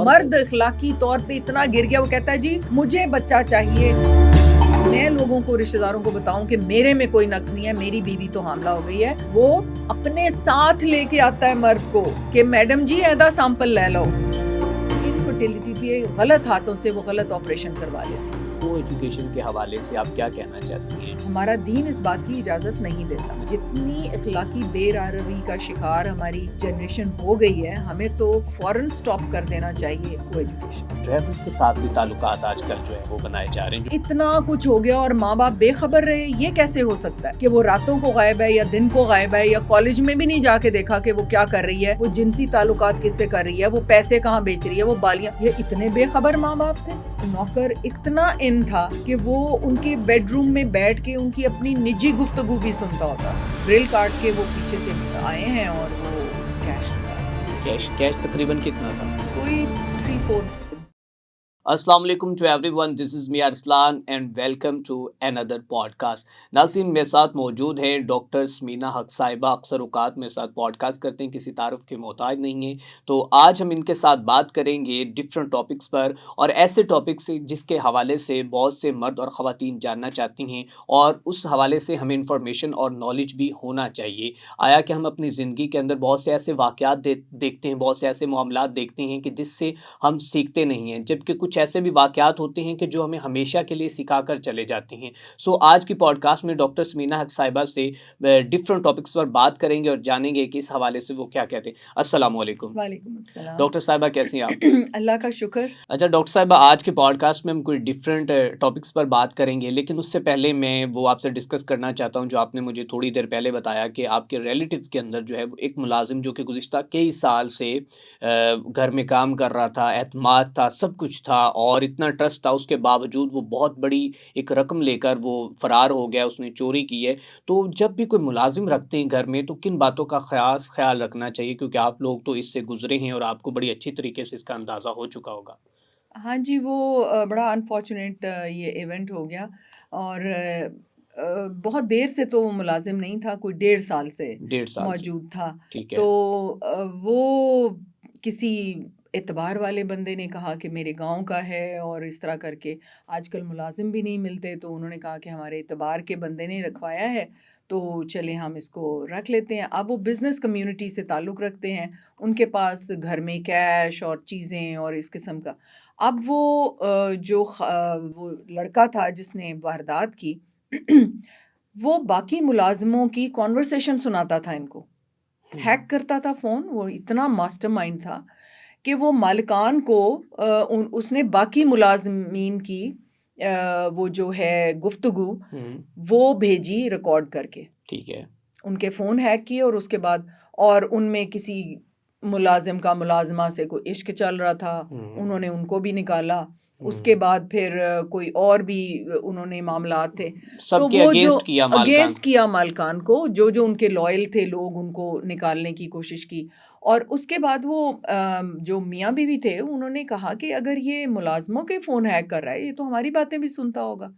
मर्द इखलाकी तौर पे इतना गिर गया, वो कहता है जी मुझे बच्चा चाहिए। मैं लोगों को, रिश्तेदारों को बताऊं कि मेरे में कोई नक्स नहीं है, मेरी बीवी तो हामला हो गई है, वो अपने साथ लेके आता है मर्द को कि मैडम जी ऐदा सैंपल ले लो। इनफर्टिलिटी पे गलत हाथों से वो गलत ऑपरेशन करवा लेते हैं। को एजुकेशन के हवाले से आप क्या कहना चाहती हैं? हमारा दीन इस बात की इजाजत नहीं देता। जितनी इखलाकी बेरारवी का शिकार हमारी जनरेशन हो गई है, हमें तो फौरन स्टॉप कर देना चाहिए को एजुकेशन। ड्राइवर्स के साथ भी ताल्लुकात आजकल जो है वो बनाए जा रहे हैं। इतना कुछ हो गया और माँ बाप बेखबर रहे, ये कैसे हो सकता है कि वो रातों को गायब है या दिन को गायब है, या कॉलेज में भी नहीं जाके देखा कि वो क्या कर रही है, वो जिनसी ताल्लुकात किससे कर रही है, वो पैसे कहाँ बेच रही है, वो बालियां। ये इतने बेखबर माँ बाप थे। नौकर इतना इन था कि वो उनके बेडरूम में बैठ के उनकी अपनी निजी गुफ्तगू भी सुनता होता। ग्रिल काट के वो पीछे से आए हैं और वो कैश तकरीबन कितना था? कोई 3-4। अस्सलाम वालेकुम to everyone, this is me Arsalan and welcome to another podcast. नाज़रीन, मेरे साथ मौजूद है डॉक्टर स्मीना हक साहिबा। अक्सर औकात मेरे साथ पॉडकास्ट करते हैं, किसी तारुफ के मोहताज नहीं है। तो आज हम इनके साथ बात करेंगे डिफरेंट टॉपिक्स पर, और ऐसे टॉपिक्स जिसके हवाले से बहुत से मर्द और ख़वातीन जानना चाहती हैं, और उस हवाले से हमें इंफॉर्मेशन और नॉलेज भी होना चाहिए। आया कि हम अपनी ज़िंदगी के अंदर बहुत से ऐसे वाक़यात देखते हैं, बहुत से ऐसे मामलात देखते हैं कि जिससे हम सीखते नहीं हैं, जबकि कुछ ऐसे भी वाक़यात होते हैं कि जो हमें हमेशा के लिए सिखा कर चले जाते हैं। सो आज की पॉडकास्ट में डॉक्टर स्मीना हक साहिबा से डिफरेंट टॉपिक्स पर बात करेंगे और जानेंगे कि इस हवाले से वो क्या कहते हैं। अस्सलाम वालेकुम। वालेकुम अस्सलाम। डॉक्टर साहिबा कैसी हैं आप? अल्लाह का शुक्र। अच्छा डॉक्टर साहिबा, आज के पॉडकास्ट में हम कोई डिफरेंट टॉपिक्स पर बात करेंगे, लेकिन उससे पहले मैं वो आपसे डिस्कस करना चाहता हूँ जो आपने मुझे थोड़ी देर पहले बताया कि आपके रिलेटिव्स के अंदर जो है वो एक मुलाजिम जो कि गुज़िश्ता कई साल से घर में काम कर रहा था, एतमाद था, सब कुछ था और इतना ट्रस्ट था, उसके बावजूद वो बहुत बड़ी एक रकम लेकर वो फ़रार हो गया, उसने चोरी की है। तो जब भी कोई मुलाजिम रखते हैं घर में, तो किन बातों का ख़्याल रखना चाहिए, क्योंकि आप लोग तो इससे गुज़रे हैं और आपको बड़ी अच्छी तरीके से इसका अंदाज़ा हो चुका होगा। हाँ जी, वो बड़ा अनफॉर्चुनेट ये इवेंट हो गया। और बहुत देर से तो वो मुलाजिम नहीं था, कोई 1.5 साल से 1.5 साल से, मौजूद था। ठीक तो है। वो किसी एतबार वाले बंदे ने कहा कि मेरे गांव का है, और इस तरह करके आजकल मुलाजिम भी नहीं मिलते, तो उन्होंने कहा कि हमारे एतबार के बंदे ने रखवाया है, तो चले हम इसको रख लेते हैं। अब वो बिज़नेस कम्युनिटी से ताल्लुक़ रखते हैं, उनके पास घर में कैश और चीज़ें और इस किस्म का। अब वो वो लड़का था जिसने वारदात की, वो बाकी मुलाज़िमों की कॉन्वर्सेशन सुनाता था इनको, हैक करता था फ़ोन। वो इतना मास्टरमाइंड था कि वो मालिकान को उसने बाकी मुलाज़िमीन की वो जो है गुफ्तगू, वो भेजी रिकॉर्ड करके। ठीक है। उनके फ़ोन हैक किए, और उसके बाद और उनमें किसी मुलाजिम का मुलाजिमा से कोई इश्क चल रहा था, उन्होंने उनको भी निकाला। उसके बाद फिर कोई और भी उन्होंने मामलात थे, तो सबके वो जो अगेंस्ट किया मालिकान अगेंस्ट किया मालिकान को, जो उनके लॉयल थे लोग, उनको निकालने की कोशिश की। और उसके बाद वो जो मियाँ बीवी थे, उन्होंने कहा कि अगर ये मुलाजमों के फ़ोन हैक कर रहा है, ये तो हमारी बातें भी सुनता होगा।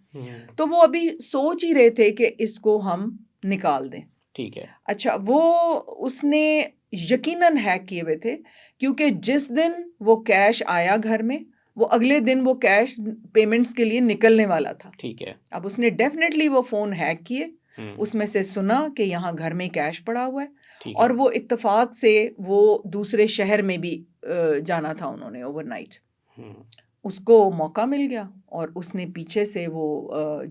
तो वो अभी सोच ही रहे थे कि इसको हम निकाल दें। ठीक है। अच्छा, वो उसने यकीनन हैक किए हुए थे, क्योंकि जिस दिन वो कैश आया घर में, वो अगले दिन वो कैश पेमेंट्स के लिए निकलने वाला था। ठीक है। अब उसने डेफिनेटली वो फ़ोन हैक किए, उसमें से सुना कि यहाँ घर में कैश पड़ा हुआ है, और वो इत्तेफाक से वो दूसरे शहर में भी जाना था उन्होंने ओवरनाइट। उसको मौका मिल गया, और उसने पीछे से वो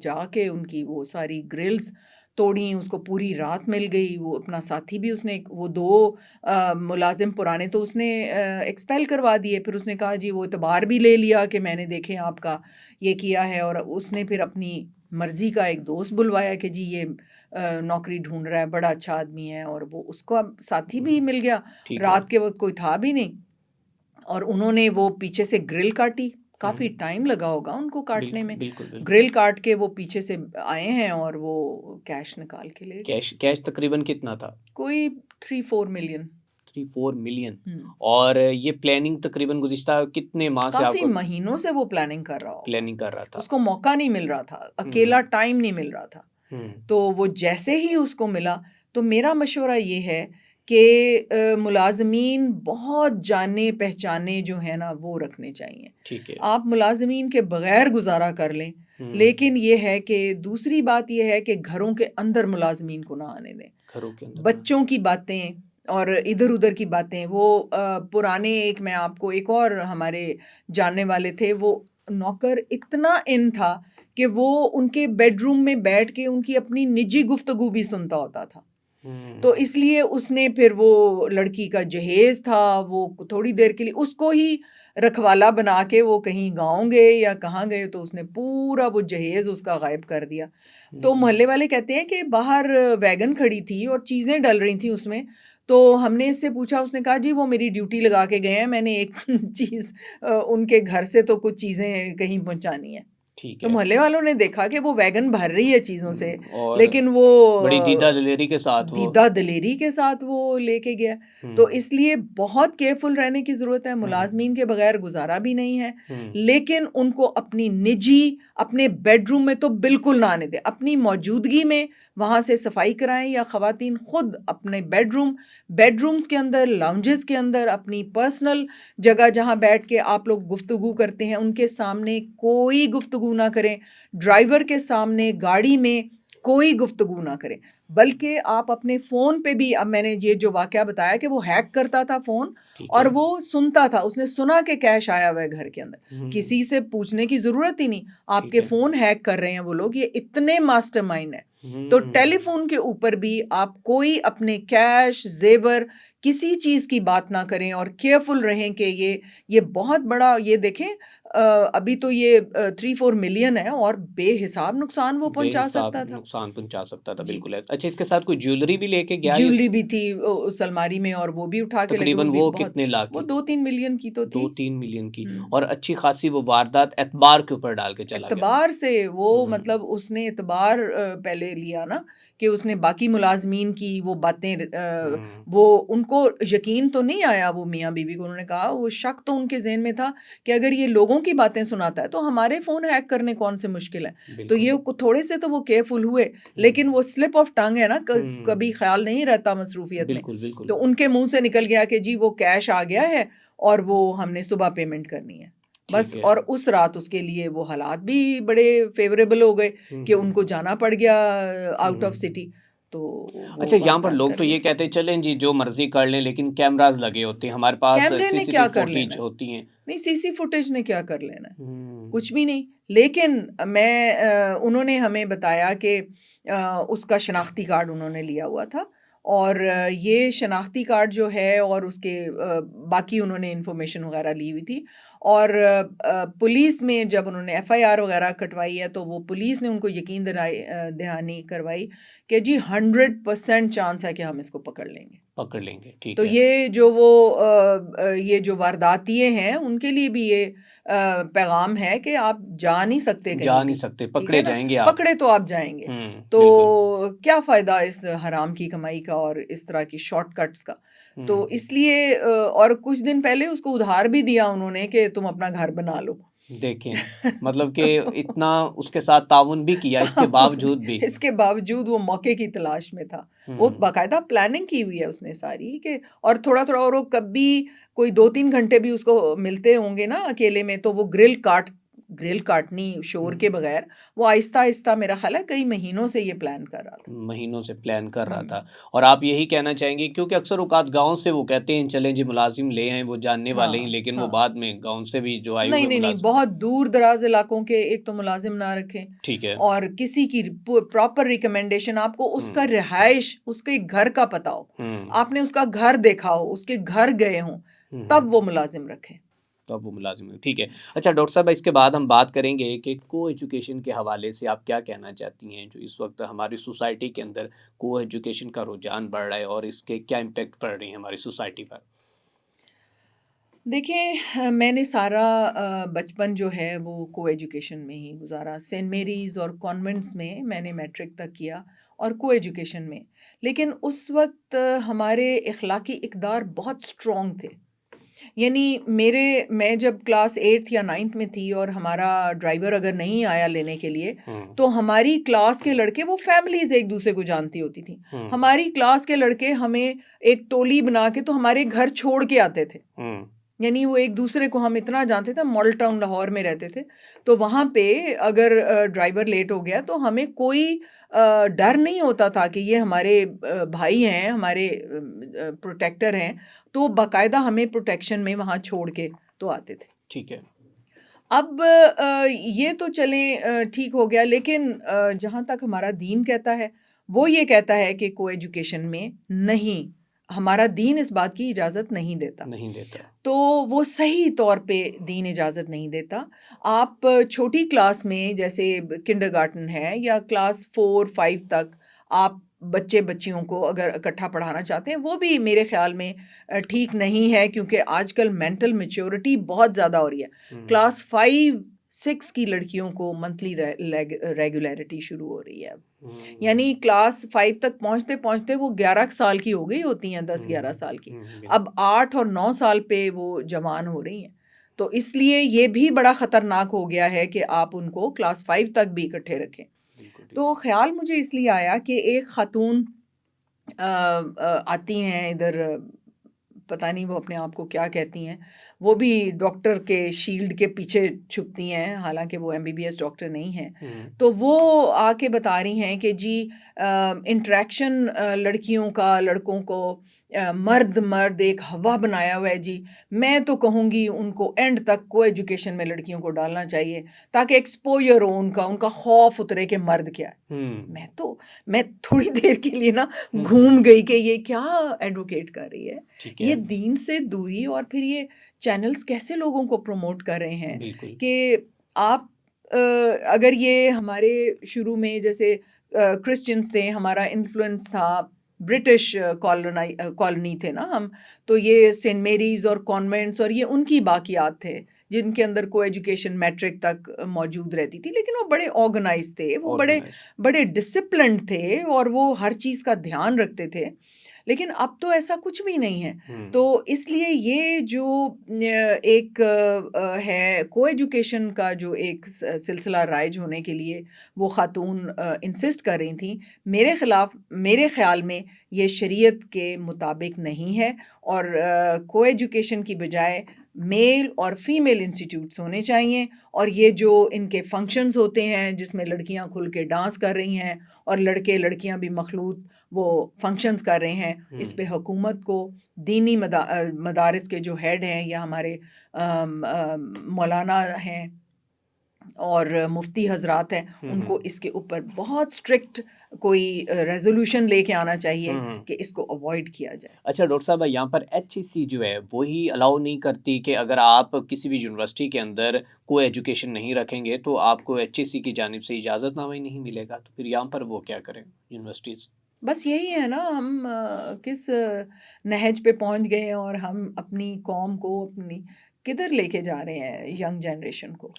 जाके उनकी वो सारी ग्रिल्स तोड़ी, उसको पूरी रात मिल गई। वो अपना साथी भी उसने, वो 2 मुलाजिम पुराने तो उसने एक्सपेल करवा दिए। फिर उसने कहा जी वो एतबार भी ले लिया कि मैंने देखें आपका ये किया है, और उसने फिर अपनी मर्ज़ी का एक दोस्त बुलवाया कि जी ये नौकरी ढूंढ रहा है, बड़ा अच्छा आदमी है, और वो उसको साथी भी मिल गया। रात के वक्त कोई था भी नहीं, और उन्होंने वो पीछे से ग्रिल काटी। काफ़ी टाइम लगा होगा उनको काटने में। ग्रिल काट के वो पीछे से आए हैं, और वो कैश निकाल के ले गए। कैश तकरीबन कितना था? कोई 3-4 मिलियन। 3-4 मिलियन। और ये प्लानिंग तकरीबन गुज़िश्ता कितने माह से काफ़ी आपको महीनों से वो प्लानिंग कर रहा था। उसको मौका नहीं मिल रहा था, अकेला टाइम नहीं मिल रहा था। तो वो जैसे ही उसको मिला, तो मेरा मशवरा ये है कि मुलाजमीन बहुत जाने पहचाने जो है ना वो रखने चाहिए। ठीक है। आप मुलाजमीन के बगैर गुजारा कर लें, लेकिन ये है कि दूसरी बात ये है कि घरों के अंदर मुलाजमीन को ना आने दें। घरों के अंदर बच्चों की बातें और इधर उधर की बातें, वो पुराने एक मैं आपको एक और हमारे जानने वाले थे, वो नौकर इतना इन था कि वो उनके बेडरूम में बैठ के उनकी अपनी निजी गुफ्तगू भी सुनता होता था। तो इसलिए उसने फिर वो लड़की का जहेज था, वो थोड़ी देर के लिए उसको ही रखवाला बना के वो कहीं गाँव गए या कहाँ गए, तो उसने पूरा वो जहेज उसका गायब कर दिया। तो मोहल्ले वाले कहते हैं कि बाहर वैगन खड़ी थी और चीज़ें डल रही थी उसमें, तो हमने इससे पूछा, उसने कहा जी वो मेरी ड्यूटी लगा के गए हैं, मैंने एक चीज़ उनके घर से तो कुछ चीज़ें कहीं पहुँचानी है। ठीक तो है। मोहल्ले वालों ने देखा कि वो वैगन भर रही है चीज़ों से, और लेकिन वो बड़ी दीदा दिलेरी के साथ वो दीदा दिलेरी के साथ वो लेके गया। तो इसलिए बहुत केयरफुल रहने की ज़रूरत है। मुलाजमीन के बगैर गुजारा भी नहीं है, लेकिन उनको अपनी निजी अपने बेडरूम में तो बिल्कुल ना आने दें। अपनी मौजूदगी में वहाँ से सफाई कराएं, या ख़वातीन खुद अपने बेडरूम्स के अंदर, लाउंजेस के अंदर, अपनी पर्सनल जगह जहाँ बैठ के आप लोग गुफ्तगू करते हैं उनके सामने कोई गुफ्तगू ना करें। ड्राइवर के सामने, गाड़ी में कोई गुफ्तगू ना करें। बल्कि आप अपने फ़ोन पे भी, अब मैंने ये जो वाक़या बताया कि वो हैक करता था फ़ोन और वो सुनता था, उसने सुना कि कैश आया हुआ है घर के अंदर, किसी से पूछने की ज़रूरत ही नहीं, आपके फ़ोन हैक कर रहे हैं वो लोग, ये इतने मास्टरमाइंड हैं। तो टेलीफोन के ऊपर भी आप कोई अपने कैश, जेवर, किसी चीज़ की बात ना करें और केयरफुल रहें कि ये बहुत बड़ा, ये देखें अभी तो ये 3-4 मिलियन है और बेहिसाब नुकसान वो पहुंचा बेहिसाब सकता था। नुकसान पहुंचा सकता था, जी। बिल्कुल ऐसा। अच्छा, इसके साथ कोई ज्वेलरी भी लेके गया ये ज्वेलरी भी थी उस अलमारी में, और वो भी उठा के लेके, तकरीबन वो भी वो बहुत, कितने लाख वो की? 2-3 मिलियन की तो थी। 2-3 मिलियन की। हम्म। और अच्छी खासी वो वारदात एतबार के ऊपर डाल के चला गया। एतबार से वो मतलब हम्म उसने एतबार पहले लिया ना, कि उसने बाकी मुलाजमीन की वो बातें हम्म वो उनको यकीन तो नहीं आया वो मियाँ बीवी को। उन्होंने कहा, वो शक तो उनके जहन में था कि अगर ये लोगों की बातें सुनाता है तो हमारे फ़ोन हैक करने कौन से मुश्किल है। तो बिल्कुल। ये थोड़े से तो वो केयरफुल हुए, लेकिन वो स्लिप ऑफ टंग है ना, कभी ख्याल नहीं रहता मसरूफियत में। बिल्कुल बिल्कुल। तो उनके मुंह से निकल गया कि जी वो कैश आ गया है और वो हमने सुबह पेमेंट करनी है बस। ठीक है। और उस रात उसके लिए वो हालात भी बड़े फेवरेबल हो गए कि उनको जाना पड़ गया आउट ऑफ सिटी, तो वो अच्छा, यहाँ पर वारदात लोग कर तो ये गए। कहते हैं चलें जी जो मर्जी कर लें, लेकिन कैमरास लगे होते हैं हमारे पास, कैमरे ने क्या सीसीटीवी कर लेना फुटेज है? होती हैं। नहीं, सीसी फुटेज ने क्या कर लेना है? हम्म कुछ भी नहीं। लेकिन उन्होंने हमें बताया कि उसका शनाख्ती कार्ड उन्होंने लिया हुआ था, और ये शनाख्ती कार्ड जो है और उसके बाकी उन्होंने इन्फॉर्मेशन वगैरह ली हुई थी। और पुलिस में जब उन्होंने एफआईआर वगैरह कटवाई है, तो वो पुलिस ने उनको यकीन दहानी करवाई कि जी 100% चांस है कि हम इसको पकड़ लेंगे। पकड़ लेंगे, ठीक तो है। ये जो वारदातिये हैं उनके लिए भी ये पैगाम है कि आप जा नहीं सकते जा कहीं नहीं भी, सकते, ठीक पकड़े है ना? जाएंगे आप। पकड़े तो आप जाएंगे। तो बिल्कुल। क्या फ़ायदा इस हराम की कमाई का और इस तरह की शॉर्टकट्स का। तो इसलिए और कुछ दिन पहले उसको उधार भी दिया उन्होंने कि तुम अपना घर बना लो। देखें, मतलब कि इतना उसके साथ ताउन भी किया, इसके बावजूद भी। इसके बावजूद वो मौके की तलाश में था। वो हम्म बाकायदा प्लानिंग की हुई है उसने सारी, कि और थोड़ा-थोड़ा, और वो कभी कोई 2-3 घंटे भी उसको मिलते होंगे ना अकेले में, तो वो ग्रिल काटनी शोर के बगैर, वो आहिस्ता-आहिस्ता मेरा ख़्याल है कई महीनों से ये प्लान कर रहा था। महीनों से प्लान कर रहा हुँ। था। और आप यही कहना चाहेंगे, क्योंकि अक्सर औकात गाँव से वो कहते हैं चलें जी मुलाजिम ले आएँ, वो जानने वाले हैं, हाँ, लेकिन वो हाँ। बाद में गाँव से भी जो आए नहीं, हुए नहीं, नहीं, मुलाजिम। बहुत दूर-दराज़ इलाकों के एक तो मुलाज़िम ना रखें, ठीक है। और किसी की प्रॉपर रिकमेंडेशन, आपको उसका हुँ, रिहाइश, उसके घर का पता हो, हुँ, आपने उसका घर देखा हो, उसके घर गए हों, तब वो मुलाज़िम रखें। तो अब वो मुलाजिम है, ठीक है। अच्छा डॉक्टर साहब, इसके बाद हम बात करेंगे कि को एजुकेशन के हवाले से आप क्या कहना चाहती हैं, जो इस वक्त हमारी सोसाइटी के अंदर को एजुकेशन का रुझान बढ़ रहा है और इसके क्या इम्पैक्ट पड़ रही है हमारी सोसाइटी पर? देखिए, मैंने सारा बचपन जो है वो को एजुकेशन में ही गुज़ारा। सेंट मेरीज़ और कॉन्वेंट्स में मैंने मैट्रिक तक किया, और को एजुकेशन में। लेकिन उस वक़्त हमारे इख़्लाक़ी इक़दार बहुत स्ट्रॉन्ग थे। यानी मैं जब क्लास 8th या 9th में थी और हमारा ड्राइवर अगर नहीं आया लेने के लिए, तो हमारी क्लास के लड़के, वो फैमिलीज़ एक दूसरे को जानती होती थी। हमारी क्लास के लड़के हमें एक टोली बना के तो हमारे घर छोड़ के आते थे। यानी वो एक दूसरे को हम इतना जानते थे। मॉडल टाउन लाहौर में रहते थे, तो वहाँ पे अगर ड्राइवर लेट हो गया तो हमें कोई डर नहीं होता था कि ये हमारे भाई हैं, हमारे प्रोटेक्टर हैं, तो बाकायदा हमें प्रोटेक्शन में वहाँ छोड़ के तो आते थे। ठीक है। अब ये तो चलें ठीक हो गया, लेकिन जहाँ तक हमारा दीन कहता है, वो ये कहता है कि को एजुकेशन में नहीं, हमारा दीन इस बात की इजाज़त नहीं देता। तो वो सही तौर पे दीन इजाज़त नहीं देता। आप छोटी क्लास में, जैसे किंडरगार्टन है या क्लास 4-5 तक, आप बच्चियों को अगर इकट्ठा पढ़ाना चाहते हैं, वो भी मेरे ख़्याल में ठीक नहीं है, क्योंकि आजकल मेंटल मैच्योरिटी बहुत ज़्यादा हो रही है। क्लास 5-6 की लड़कियों को मंथली रेगुलरिटी शुरू हो रही है अब। यानी क्लास 5 तक पहुँचते-पहुँचते वो 11 साल की हो गई होती हैं, 10-11 साल की। अब 8 और 9 साल पे वो जवान हो रही हैं। तो इसलिए ये भी बड़ा ख़तरनाक हो गया है कि आप उनको क्लास 5 तक भी इकट्ठे रखें। तो ख़्याल मुझे इसलिए आया कि एक ख़ातून आती हैं इधर, पता नहीं वो अपने आप को क्या कहती हैं, वो भी डॉक्टर के शील्ड के पीछे छुपती हैं, हालांकि वो MBBS डॉक्टर नहीं हैं। तो वो आके बता रही हैं कि जी इंटरेक्शन लड़कियों का लड़कों को मर्द एक हवा बनाया हुआ है जी। मैं तो कहूँगी उनको एंड तक को एजुकेशन में लड़कियों को डालना चाहिए, ताकि एक्सपोजर हो उनका खौफ उतरे कि मर्द क्या है। मैं थोड़ी देर के लिए ना घूम गई कि ये क्या एडवोकेट कर रही है, ये दीन से दूरी, और फिर ये चैनल्स कैसे लोगों को प्रमोट कर रहे हैं कि आप अगर ये हमारे शुरू में जैसे क्रिश्चियंस थे, हमारा इन्फ्लुएंस था, ब्रिटिश कॉलोनी थे ना हम, तो ये सेंट मेरीज और कॉन्वेंट्स और ये उनकी बाकियात थे जिनके अंदर को एजुकेशन मैट्रिक तक मौजूद रहती थी, लेकिन वो बड़े ऑर्गेनाइज थे, वो बड़े डिसिप्लिन्ड थे और वो हर चीज़ का ध्यान रखते थे। लेकिन अब तो ऐसा कुछ भी नहीं है। तो इसलिए ये जो एक है को एजुकेशन का जो एक सिलसिला राइज होने के लिए वो ख़ातून इंसिस्ट कर रही थी, मेरे ख़्याल में ये शरीयत के मुताबिक नहीं है, और को एजुकेशन की बजाय मेल और फीमेल इंस्टीट्यूट्स होने चाहिए। और ये जो इनके फंक्शंस होते हैं जिसमें लड़कियां खुल के डांस कर रही हैं और लड़के लड़कियां भी मखलूत वो फंक्शंस कर रहे हैं, इस पे हुकूमत को, दीनी मदारिस के जो हेड हैं या हमारे मौलाना हैं और मुफ्ती हजरात हैं, उनको इसके ऊपर बहुत स्ट्रिक्ट कोई रेजोल्यूशन लेके आना चाहिए कि इसको अवॉइड किया जाए। अच्छा डॉक्टर साहब, यहाँ पर HEC जो है वही अलाउ नहीं करती कि अगर आप किसी भी यूनिवर्सिटी के अंदर कोई एजुकेशन नहीं रखेंगे तो आपको HEC की जानिब से इजाज़तनामा ही नहीं मिलेगा, तो फिर यहाँ पर वो क्या करें यूनिवर्सिटीज़? बस यही है ना, हम किस नहज पे पहुंच गए हैं और हम अपनी कौम को अपनी किधर लेके जा रहे हैं, यंग जनरेशन को।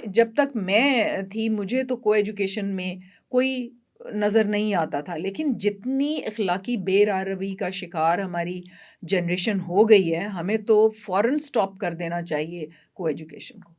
जब तक मैं थी, मुझे तो को एजुकेशन में कोई नज़र नहीं आता था, लेकिन जितनी अखलाकी बेरारवी का शिकार हमारी जनरेशन हो गई है, हमें तो फ़ौरन स्टॉप कर देना चाहिए को एजुकेशन को।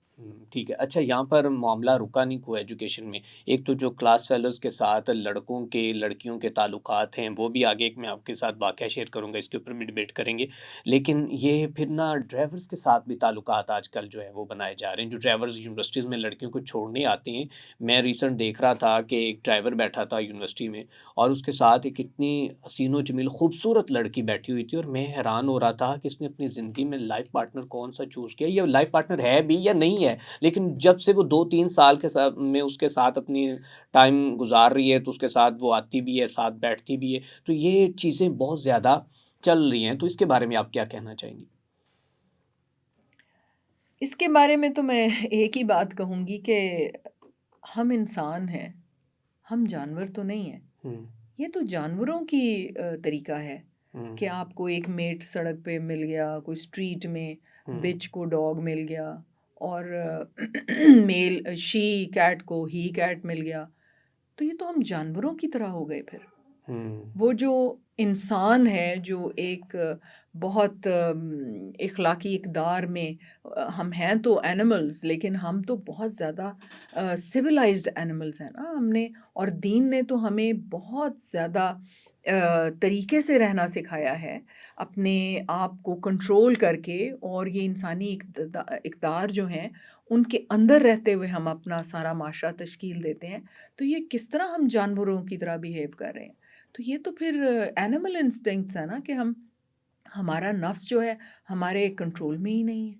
ठीक है। अच्छा, यहाँ पर मामला रुका नहीं को एजुकेशन में। एक तो जो क्लास फेलोज़ के साथ लड़कों के लड़कियों के ताल्लुकात हैं, वो भी आगे एक मैं आपके साथ वाक़या शेयर करूँगा, इसके ऊपर भी डिबेट करेंगे। लेकिन ये फिर ना ड्राइवर्स के साथ भी ताल्लुकात आजकल जो है वो बनाए जा रहे हैं, जो ड्राइवर्स यूनिवर्सिटीज़ में लड़कियों को छोड़ने आते हैं। मैं रिसेंट देख रहा था कि एक ड्राइवर बैठा था यूनिवर्सिटी में और उसके साथ एक इतनी हसीनो-जमील खूबसूरत लड़की बैठी हुई थी और मैं हैरान हो रहा था कि इसने अपनी ज़िंदगी में लाइफ़ पार्टनर कौन-सा चूज़ किया, या लाइफ़ पार्टनर है भी या नहीं है। लेकिन जब से वो 2-3 साल के साथ में उसके साथ अपनी टाइम गुजार रही है, तो उसके साथ वो आती भी है, साथ बैठती भी है, तो ये चीज़ें बहुत ज़्यादा चल रही हैं। तो इसके बारे में आप क्या कहना चाहेंगी? इसके बारे में तो मैं एक ही बात कहूँगी कि हम इंसान हैं, हम जानवर तो नहीं हैं। ये तो जानवरों की तरीका है कि आपको एक मेट सड़क पे मिल गया, कोई स्ट्रीट में बिच को डॉग मिल गया, और मेल शी कैट को ही कैट मिल गया। तो ये तो हम जानवरों की तरह हो गए फिर। वो जो इंसान है जो एक बहुत इखलाकी इक़दार में हम हैं तो एनिमल्स, लेकिन हम तो बहुत ज़्यादा सिविलाइज्ड एनिमल्स हैं ना हमने। और दीन ने तो हमें बहुत ज़्यादा तरीके से रहना सिखाया है, अपने आप को कंट्रोल करके। और ये इंसानी इक़दार जो हैं, उनके अंदर रहते हुए हम अपना सारा माशरा तश्कील देते हैं। तो ये किस तरह हम जानवरों की तरह बिहेव कर रहे हैं? तो ये तो फिर एनिमल इंस्टिंक्ट्स है ना, कि हमारा नफ्स जो है हमारे कंट्रोल में ही नहीं है।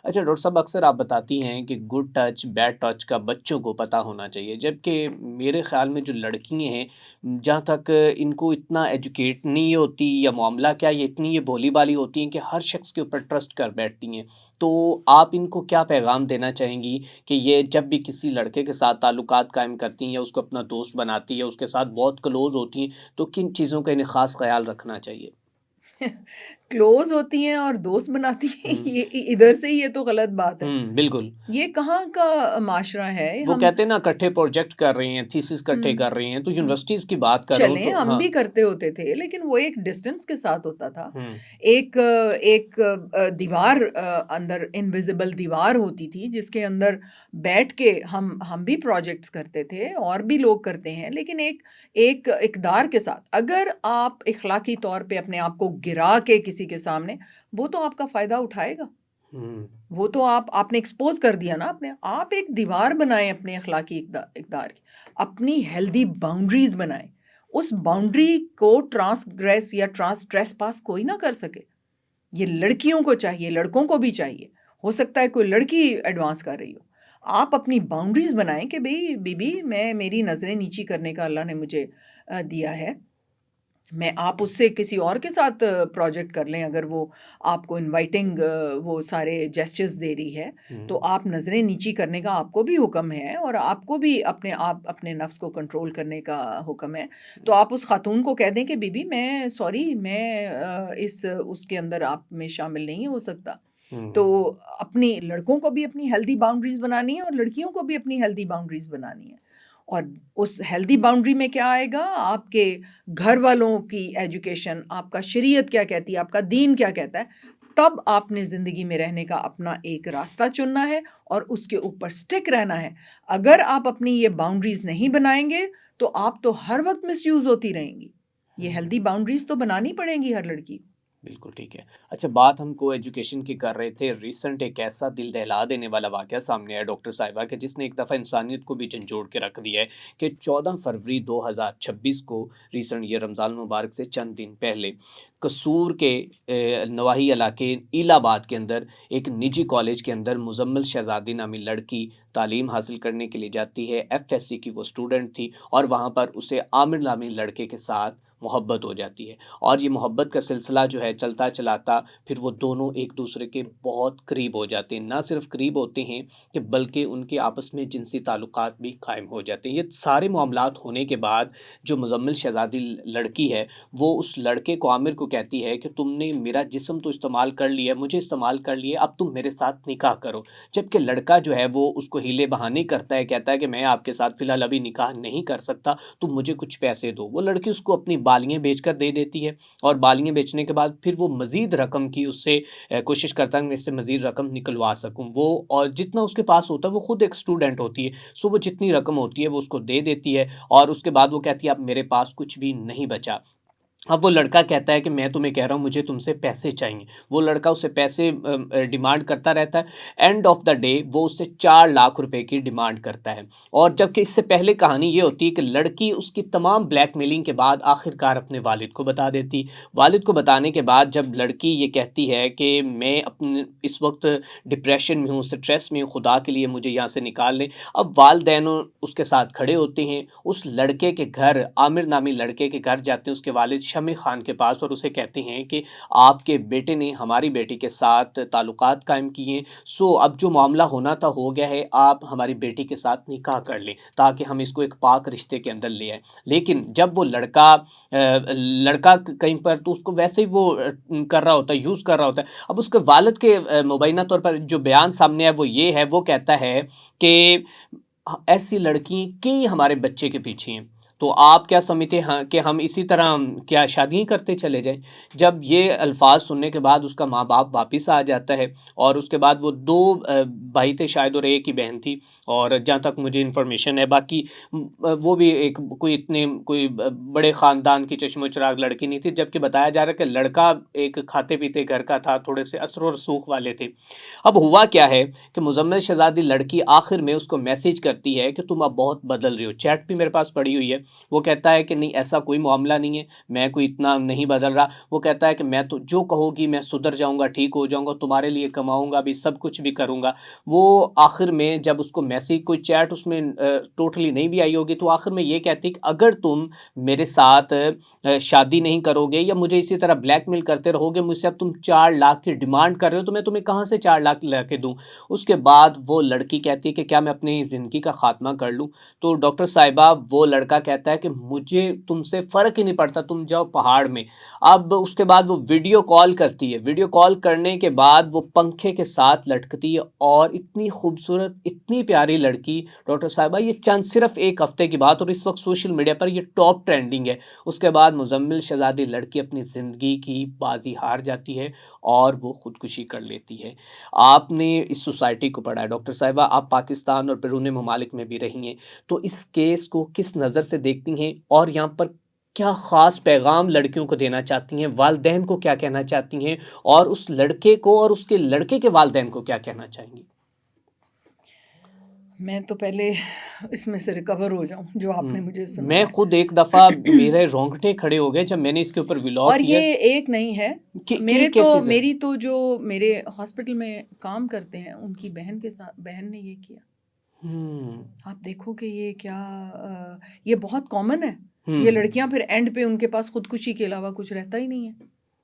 अच्छा डॉक्टर साहब, अक्सर आप बताती हैं कि गुड टच बैड टच का बच्चों को पता होना चाहिए, जबकि मेरे ख़्याल में जो लड़कियां हैं, जहाँ तक इनको इतना एजुकेट नहीं होती, या मामला क्या, ये इतनी ये भोली भाली होती हैं कि हर शख्स के ऊपर ट्रस्ट कर बैठती हैं। तो आप इनको क्या पैगाम देना चाहेंगी कि ये जब भी किसी लड़के के साथ ताल्लुकात कायम करती हैं, या उसको अपना दोस्त बनाती है, उसके साथ बहुत क्लोज़ होती हैं, तो किन चीज़ों का इन्हें ख़ास ख़्याल रखना चाहिए? क्लोज होती हैं और दोस्त बनाती हैं, हुँ। ये इधर से ही ये तो गलत बात है। बिल्कुल। ये कहाँ का माशरा है? वो हम कहते हैं ना, इकट्ठे प्रोजेक्ट कर रहे हैं, थीसिस इकट्ठे हुँ, कर रहे हैं, तो हुँ। यूनिवर्सिटीज़ की बात कर रहा हूँ चलें, तो हम हाँ। भी करते होते थे, लेकिन वो एक डिस्टेंस के साथ होता था। हुँ, एक दीवार, अंदर इनविज़िबल दीवार होती थी, जिसके अंदर बैठ के हम भी प्रोजेक्ट्स करते थे, और भी लोग करते हैं। लेकिन एक एक इक़दार के साथ, अगर आप इख़लाक़ी तौर पे अपने आप को गिरा के किसी के सामने, वो तो आपका फ़ायदा उठाएगा। हुँ, वो तो आपने एक्सपोज़ कर दिया ना अपने आप। एक दीवार बनाएँ अपने अख़लाक़ी इक़दार की, अपनी हेल्दी बाउंड्रीज़ बनाएँ। उस बाउंड्री को ट्रांसग्रेस या ट्रेसपास कोई ना कर सके। ये लड़कियों को चाहिए, लड़कों को भी चाहिए। हो सकता है कोई लड़की एडवांस कर रही हो। आप अपनी बाउंड्रीज़ बनाएँ कि भई बीबी, मैं मेरी नज़रें नीची करने का अल्लाह ने मुझे दिया है। मैं आप उससे किसी और के साथ प्रोजेक्ट कर लें, अगर वो आपको इनवाइटिंग वो सारे जेस्चर्स दे रही है, तो हुँ, आप नज़रें नीची करने का आपको भी हुक्म है, और आपको भी अपने नफ्स को कंट्रोल करने का हुक्म है। तो आप उस खातून को कह दें कि बीबी, मैं सॉरी, मैं इस उसके अंदर आप में शामिल नहीं हो सकता। तो हुँ, अपनी लड़कों को भी अपनी हेल्दी बाउंड्रीज़ बनानी है, और लड़कियों को भी अपनी हेल्दी बाउंड्रीज़ बनानी है। और उस हेल्दी बाउंड्री में क्या आएगा? आपके घर वालों की एजुकेशन, आपका शरीयत क्या कहती है, आपका दीन क्या कहता है, तब आपने ज़िंदगी में रहने का अपना एक रास्ता चुनना है, और उसके ऊपर स्टिक रहना है। अगर आप अपनी ये बाउंड्रीज़ नहीं बनाएँगे, तो आप तो हर वक़्त मिसयूज़ होती रहेंगी। ये हुँ। हेल्दी बाउंड्रीज़ तो बनानी पड़ेंगी हर लड़की को। बिल्कुल ठीक है। अच्छा, बात हम को एजुकेशन की कर रहे थे। रिसेंट एक ऐसा दिल दहला देने वाला वाक़या सामने आया डॉक्टर साहिबा के, जिसने एक दफ़ा इंसानियत को भी झंझोड़ के रख दिया है कि 14 फरवरी 2026 को, रिसेंट ये रमज़ान मुबारक से चंद दिन पहले, कसूर के नवाही इलाके इलाहाबाद के अंदर एक निजी कॉलेज के अंदर मुज़म्मिल शहज़ादी नामी लड़की तालीम हासिल करने के लिए जाती है। एफएससी की वो स्टूडेंट थी, और वहाँ पर उसे आमिर नामी लड़के के साथ मोहब्बत हो जाती है। और ये मोहब्बत का सिलसिला जो है चलता चलाता, फिर वो दोनों एक दूसरे के बहुत करीब हो जाते हैं। ना सिर्फ करीब होते हैं, कि बल्कि उनके आपस में जिनसी ताल्लुकात भी कायम हो जाते हैं। ये सारे मामलात होने के बाद जो मुज़म्मिल शहज़ादी लड़की है, वो उस लड़के को, आमिर को, कहती है कि तुमने मेरा जिस्म तो इस्तेमाल कर लिया, मुझे इस्तेमाल कर लिया, अब तुम मेरे साथ निकाह करो। जबकि लड़का जो है वो उसको हीले बहाने करता है, कहता है कि मैं आपके साथ फ़िलहाल अभी निकाह नहीं कर सकता, तुम मुझे कुछ पैसे दो। वो लड़की उसको अपनी बालियाँ बेचकर दे देती है, और बालियाँ बेचने के बाद फिर वो मज़ीद रकम की उससे कोशिश करता है कि मैं इससे मज़ीद रकम निकलवा सकूँ। वो, और जितना उसके पास होता है, वो खुद एक स्टूडेंट होती है, सो वो जितनी रकम होती है वो उसको दे देती है, और उसके बाद वो कहती है अब मेरे पास कुछ भी नहीं बचा। अब वो लड़का कहता है कि मैं तुम्हें कह रहा हूँ, मुझे तुमसे पैसे चाहिए। वो लड़का उससे पैसे डिमांड करता रहता है। एंड ऑफ द डे वो उससे 4 लाख रुपए की डिमांड करता है। और जबकि इससे पहले कहानी ये होती है कि लड़की उसकी तमाम ब्लैकमेलिंग के बाद आखिरकार अपने वालिद को बता देती। वालिद को बताने के बाद जब लड़की ये कहती है कि मैं अपने इस वक़्त डिप्रेशन में हूँ, स्ट्रेस में हूँ, खुदा के लिए मुझे यहाँ से निकाल लें। अब वालिदैन उसके साथ खड़े होते हैं। उस लड़के के घर, आमिर नामी लड़के के घर जाते हैं उसके वालिद शमी खान के पास, और उसे कहते हैं कि आपके बेटे ने हमारी बेटी के साथ ताल्लुकात कायम किए, सो अब जो मामला होना था हो गया है, आप हमारी बेटी के साथ निकाह कर लें ताकि हम इसको एक पाक रिश्ते के अंदर ले आए। लेकिन जब वो लड़का कहीं पर, तो उसको वैसे ही वो कर रहा होता है, यूज़ कर रहा होता है। अब उसके वालिद के मुबैना तौर पर जो बयान सामने है वो ये है, वो कहता है कि ऐसी लड़की कई हमारे बच्चे के पीछे हैं। तो आप क्या समझते हैं कि हम इसी तरह क्या शादियाँ करते चले जाएं? जब ये अल्फाज सुनने के बाद उसका माँ बाप वापस आ जाता है और उसके बाद वो दो भाई थे शायद और एक ही बहन थी, और जहाँ तक मुझे इन्फॉर्मेशन है बाकी वो भी एक कोई बड़े ख़ानदान की चश्मो-चिराग लड़की नहीं थी, जबकि बताया जा रहा है कि लड़का एक खाते-पीते घर का था, थोड़े से असर और रसूख वाले थे। अब हुआ क्या है कि मुज़म्मिल शहज़ादी लड़की आखिर में उसको मैसेज करती है कि तुम अब बहुत बदल रही हो। चैट भी मेरे पास पड़ी हुई है। वो कहता है कि नहीं, ऐसा कोई मामला नहीं है, मैं कोई इतना नहीं बदल रहा। वो कहता है कि मैं तो जो कहोगी मैं सुधर जाऊँगा, ठीक हो जाऊँगा, तुम्हारे लिए कमाऊँगा भी, सब कुछ भी करूँगा। वो आखिर में जब उसको मैसेज कोई चैट उसमें टोटली नहीं भी आई होगी, तो आखिर में ये कहती है कि अगर तुम मेरे साथ शादी नहीं करोगे या मुझे इसी तरह ब्लैकमेल करते रहोगे, मुझसे अब तुम 4 लाख की डिमांड कर रहे हो, तो मैं तुम्हें कहाँ से 4 लाख ला के दूँ? उसके बाद वो लड़की कहती है कि क्या मैं अपनी ज़िंदगी का ख़ात्मा कर लूँ? तो डॉक्टर साहिबा वो लड़का कहता है कि मुझे तुमसे फ़र्क ही नहीं पड़ता, तुम जाओ पहाड़ में। अब उसके बाद वो वीडियो कॉल करती है। वीडियो कॉल करने के बाद वो पंखे के साथ लटकती है, और इतनी खूबसूरत, इतनी प्यारी लड़की डॉक्टर साहिबा, ये चंद सिर्फ़ 1 हफ़्ते की बात, और इस वक़्त सोशल मीडिया पर ये टॉप ट्रेंडिंग है। उसके बाद मुज़म्मिल शहज़ादी लड़की अपनी ज़िंदगी की बाज़ी हार जाती है और वो ख़ुदकुशी कर लेती है। आपने इस सोसाइटी को पढ़ा है डॉक्टर साहिबा, आप पाकिस्तान और बैरून ममालिक में भी रही हैं, तो इस केस को किस नज़र से देखती हैं और यहाँ पर क्या ख़ास पैगाम लड़कियों को देना चाहती हैं? वालिदैन को क्या कहना चाहती हैं? और उस लड़के को और उसके लड़के के वालिदैन को क्या कहना चाहेंगी? मैं तो पहले इसमें से रिकवर हो जाऊँ जो आपने मुझे मैं सुनाया खुद एक दफ़ा मेरे रोंगटे खड़े हो गए जब मैंने इसके ऊपर व्लॉग और किया ये एक नहीं है। कि कई केसेज़ हैं। मेरी तो जो मेरे हॉस्पिटल में काम करते हैं उनकी बहन ने ये किया। आप देखो कि ये क्या ये बहुत कॉमन है। ये लड़कियां फिर एंड पे उनके पास खुदकुशी के अलावा कुछ रहता ही नहीं है।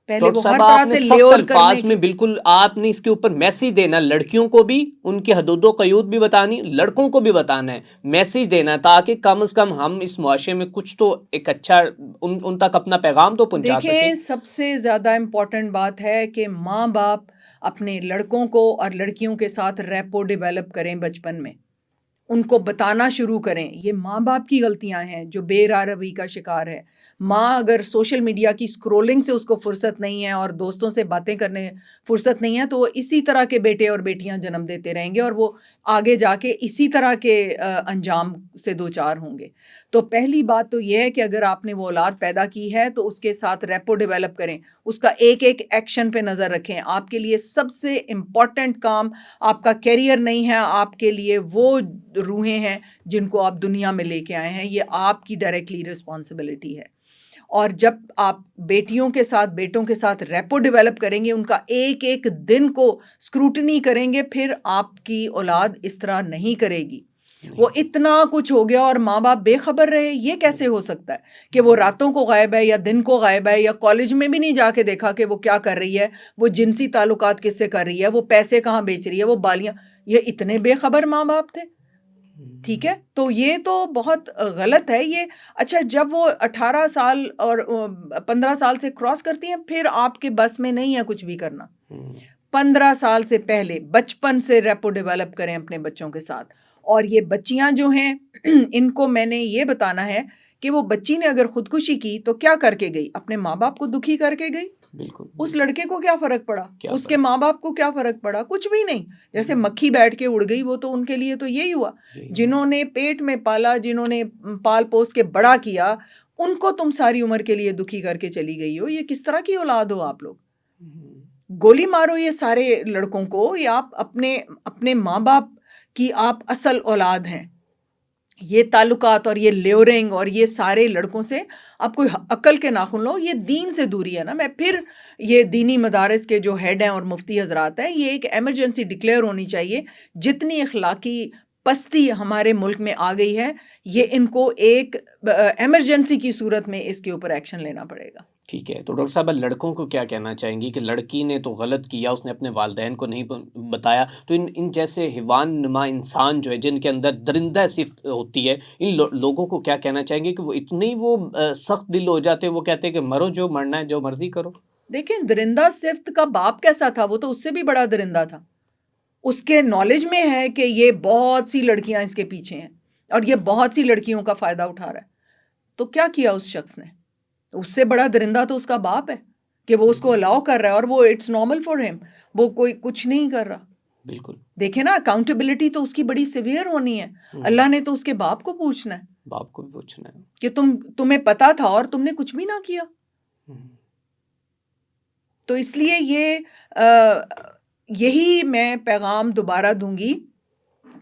पहले डॉक्टर वो हर साहब, तरह आपने से सख्त लेओर करने अल्फाज की में बिल्कुल आपने इसके ऊपर मैसेज देना, लड़कियों को भी उनकी हदूदो क़यूद भी बतानी, लड़कों को भी बताना है, मैसेज देना है, ताकि कम से कम हम इस मुआशरे में कुछ तो एक अच्छा उन तक अपना पैगाम तो पहुंचा सकें। देखें, सबसे ज़्यादा इम्पोर्टेंट बात है कि माँ बाप अपने लड़कों को और लड़कियों के साथ रैपो डेवलप करें बचपन में। उनको बताना शुरू करें। ये माँ बाप की गलतियाँ हैं जो बेरारवी का शिकार है। माँ अगर सोशल मीडिया की स्क्रॉलिंग से उसको फुर्सत नहीं है और दोस्तों से बातें करने फुर्सत नहीं है, तो वो इसी तरह के बेटे और बेटियां जन्म देते रहेंगे और वो आगे जाके इसी तरह के अंजाम से दो चार होंगे। तो पहली बात तो ये है कि अगर आपने वो औलाद पैदा की है तो उसके साथ रैपो डेवलप करें, उसका एक एक एक्शन पे नज़र रखें। आपके लिए सबसे इम्पॉर्टेंट काम आपका करियर नहीं है, आपके लिए वो रूहें हैं जिनको आप दुनिया में लेके आए हैं, ये आपकी डायरेक्टली रिस्पॉन्सिबिलिटी है। और जब आप बेटियों के साथ बेटों के साथ रैपो डेवलप करेंगे, उनका एक एक दिन को स्क्रूटनी करेंगे, फिर आपकी औलाद इस तरह नहीं करेगी। वो इतना कुछ हो गया और माँ बाप बेखबर रहे, ये कैसे हो सकता है कि वो रातों को गायब है या दिन को गायब है, या कॉलेज में भी नहीं जाके देखा कि वो क्या कर रही है, वो जिनसी ताल्लुकात किससे कर रही है, वो पैसे कहाँ बेच रही है, वो बालियाँ, ये इतने बेखबर माँ बाप थे। ठीक है, तो ये तो बहुत गलत है ये। अच्छा, जब वो 18 साल और 15 साल से क्रॉस करती हैं, फिर आपके बस में नहीं है कुछ भी करना। 15 साल से पहले बचपन से रैपो डेवलप करें अपने बच्चों के साथ। और ये बच्चियां जो हैं इनको मैंने ये बताना है कि वो बच्ची ने अगर खुदकुशी की तो क्या करके गई, अपने माँ बाप को दुखी करके गई। बिल्कुल, उस लड़के को क्या फर्क पड़ा, क्या उसके फ़र्क? माँ बाप को क्या फर्क पड़ा, कुछ भी नहीं। जैसे मक्खी बैठ के उड़ गई, वो तो उनके लिए तो यही हुआ। यही हुआ। जिन्होंने पेट में पाला, जिन्होंने पाल पोस के बड़ा किया, उनको तुम सारी उम्र के लिए दुखी करके चली गई हो। ये किस तरह की औलाद हो आप लोग? गोली मारो ये सारे लड़कों को, या आप अपने अपने माँ बाप की आप असल औलाद हैं। ये ताल्लुकात और ये लेयरिंग और ये सारे लड़कों से आप कोई अक्ल के नाखून लो, ये दीन से दूरी है ना। मैं फिर ये दीनी मदारिस के जो हेड हैं और मुफ्ती हजरात हैं, ये एक एमरजेंसी डिक्लेयर होनी चाहिए। जितनी अखलाकी पस्ती हमारे मुल्क में आ गई है, ये इनको एक एमरजेंसी की सूरत में इसके ऊपर एक्शन लेना पड़ेगा। ठीक है, तो डॉक्टर साहब लड़कों को क्या कहना चाहेंगी कि लड़की ने तो गलत किया, उसने अपने वालिदैन को नहीं बताया, तो इन जैसे हिवान नुमा इंसान जो है, जिनके अंदर दरिंदा सिफ़्त होती है, इन लोगों को क्या कहना चाहेंगे कि वो इतने वो सख्त दिल हो जाते हैं, वो कहते हैं कि मरो, जो मरना है, जो मर्जी करो? देखें, दरिंदा सिफ्त का बाप कैसा था, वो तो उससे भी बड़ा दरिंदा था। उसके नॉलेज में है कि ये बहुत सी लड़कियां इसके पीछे हैं और ये बहुत सी लड़कियों का फायदा उठा रहा है। तो क्या किया उस शख्स ने? उससे बड़ा दरिंदा तो उसका बाप है कि वो उसको अलाउ कर रहा है और वो इट्स नॉर्मल फॉर हिम, वो कोई कुछ नहीं कर रहा। बिल्कुल। देखे ना, अकाउंटेबिलिटी तो उसकी बड़ी सिवियर होनी है। अल्लाह ने तो उसके बाप को पूछना है बाप को भी पूछना है कि तुम्हें पता था और तुमने कुछ भी ना किया। तो इसलिए यही मैं पैगाम दोबारा दूंगी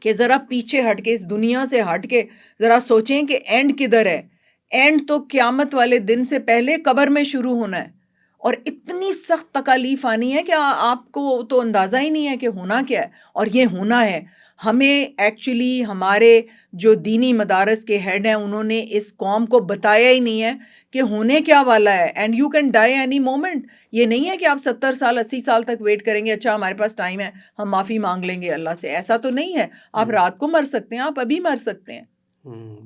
कि ज़रा पीछे हट के, इस दुनिया से हट के ज़रा सोचें कि एंड किधर है। एंड तो क़यामत वाले दिन से पहले कब्र में शुरू होना है और इतनी सख्त तकालीफ आनी है कि आपको तो अंदाज़ा ही नहीं है कि होना क्या है, और ये होना है। हमें एक्चुअली हमारे जो दीनी मदारस के हेड हैं उन्होंने इस कौम को बताया ही नहीं है कि होने क्या वाला है, and you can die any moment. ये नहीं है कि आप 70 साल 80 साल तक वेट करेंगे, अच्छा हमारे पास टाइम है हम माफ़ी मांग लेंगे अल्लाह से, ऐसा तो नहीं है। आप रात को मर सकते हैं, आप अभी मर सकते हैं।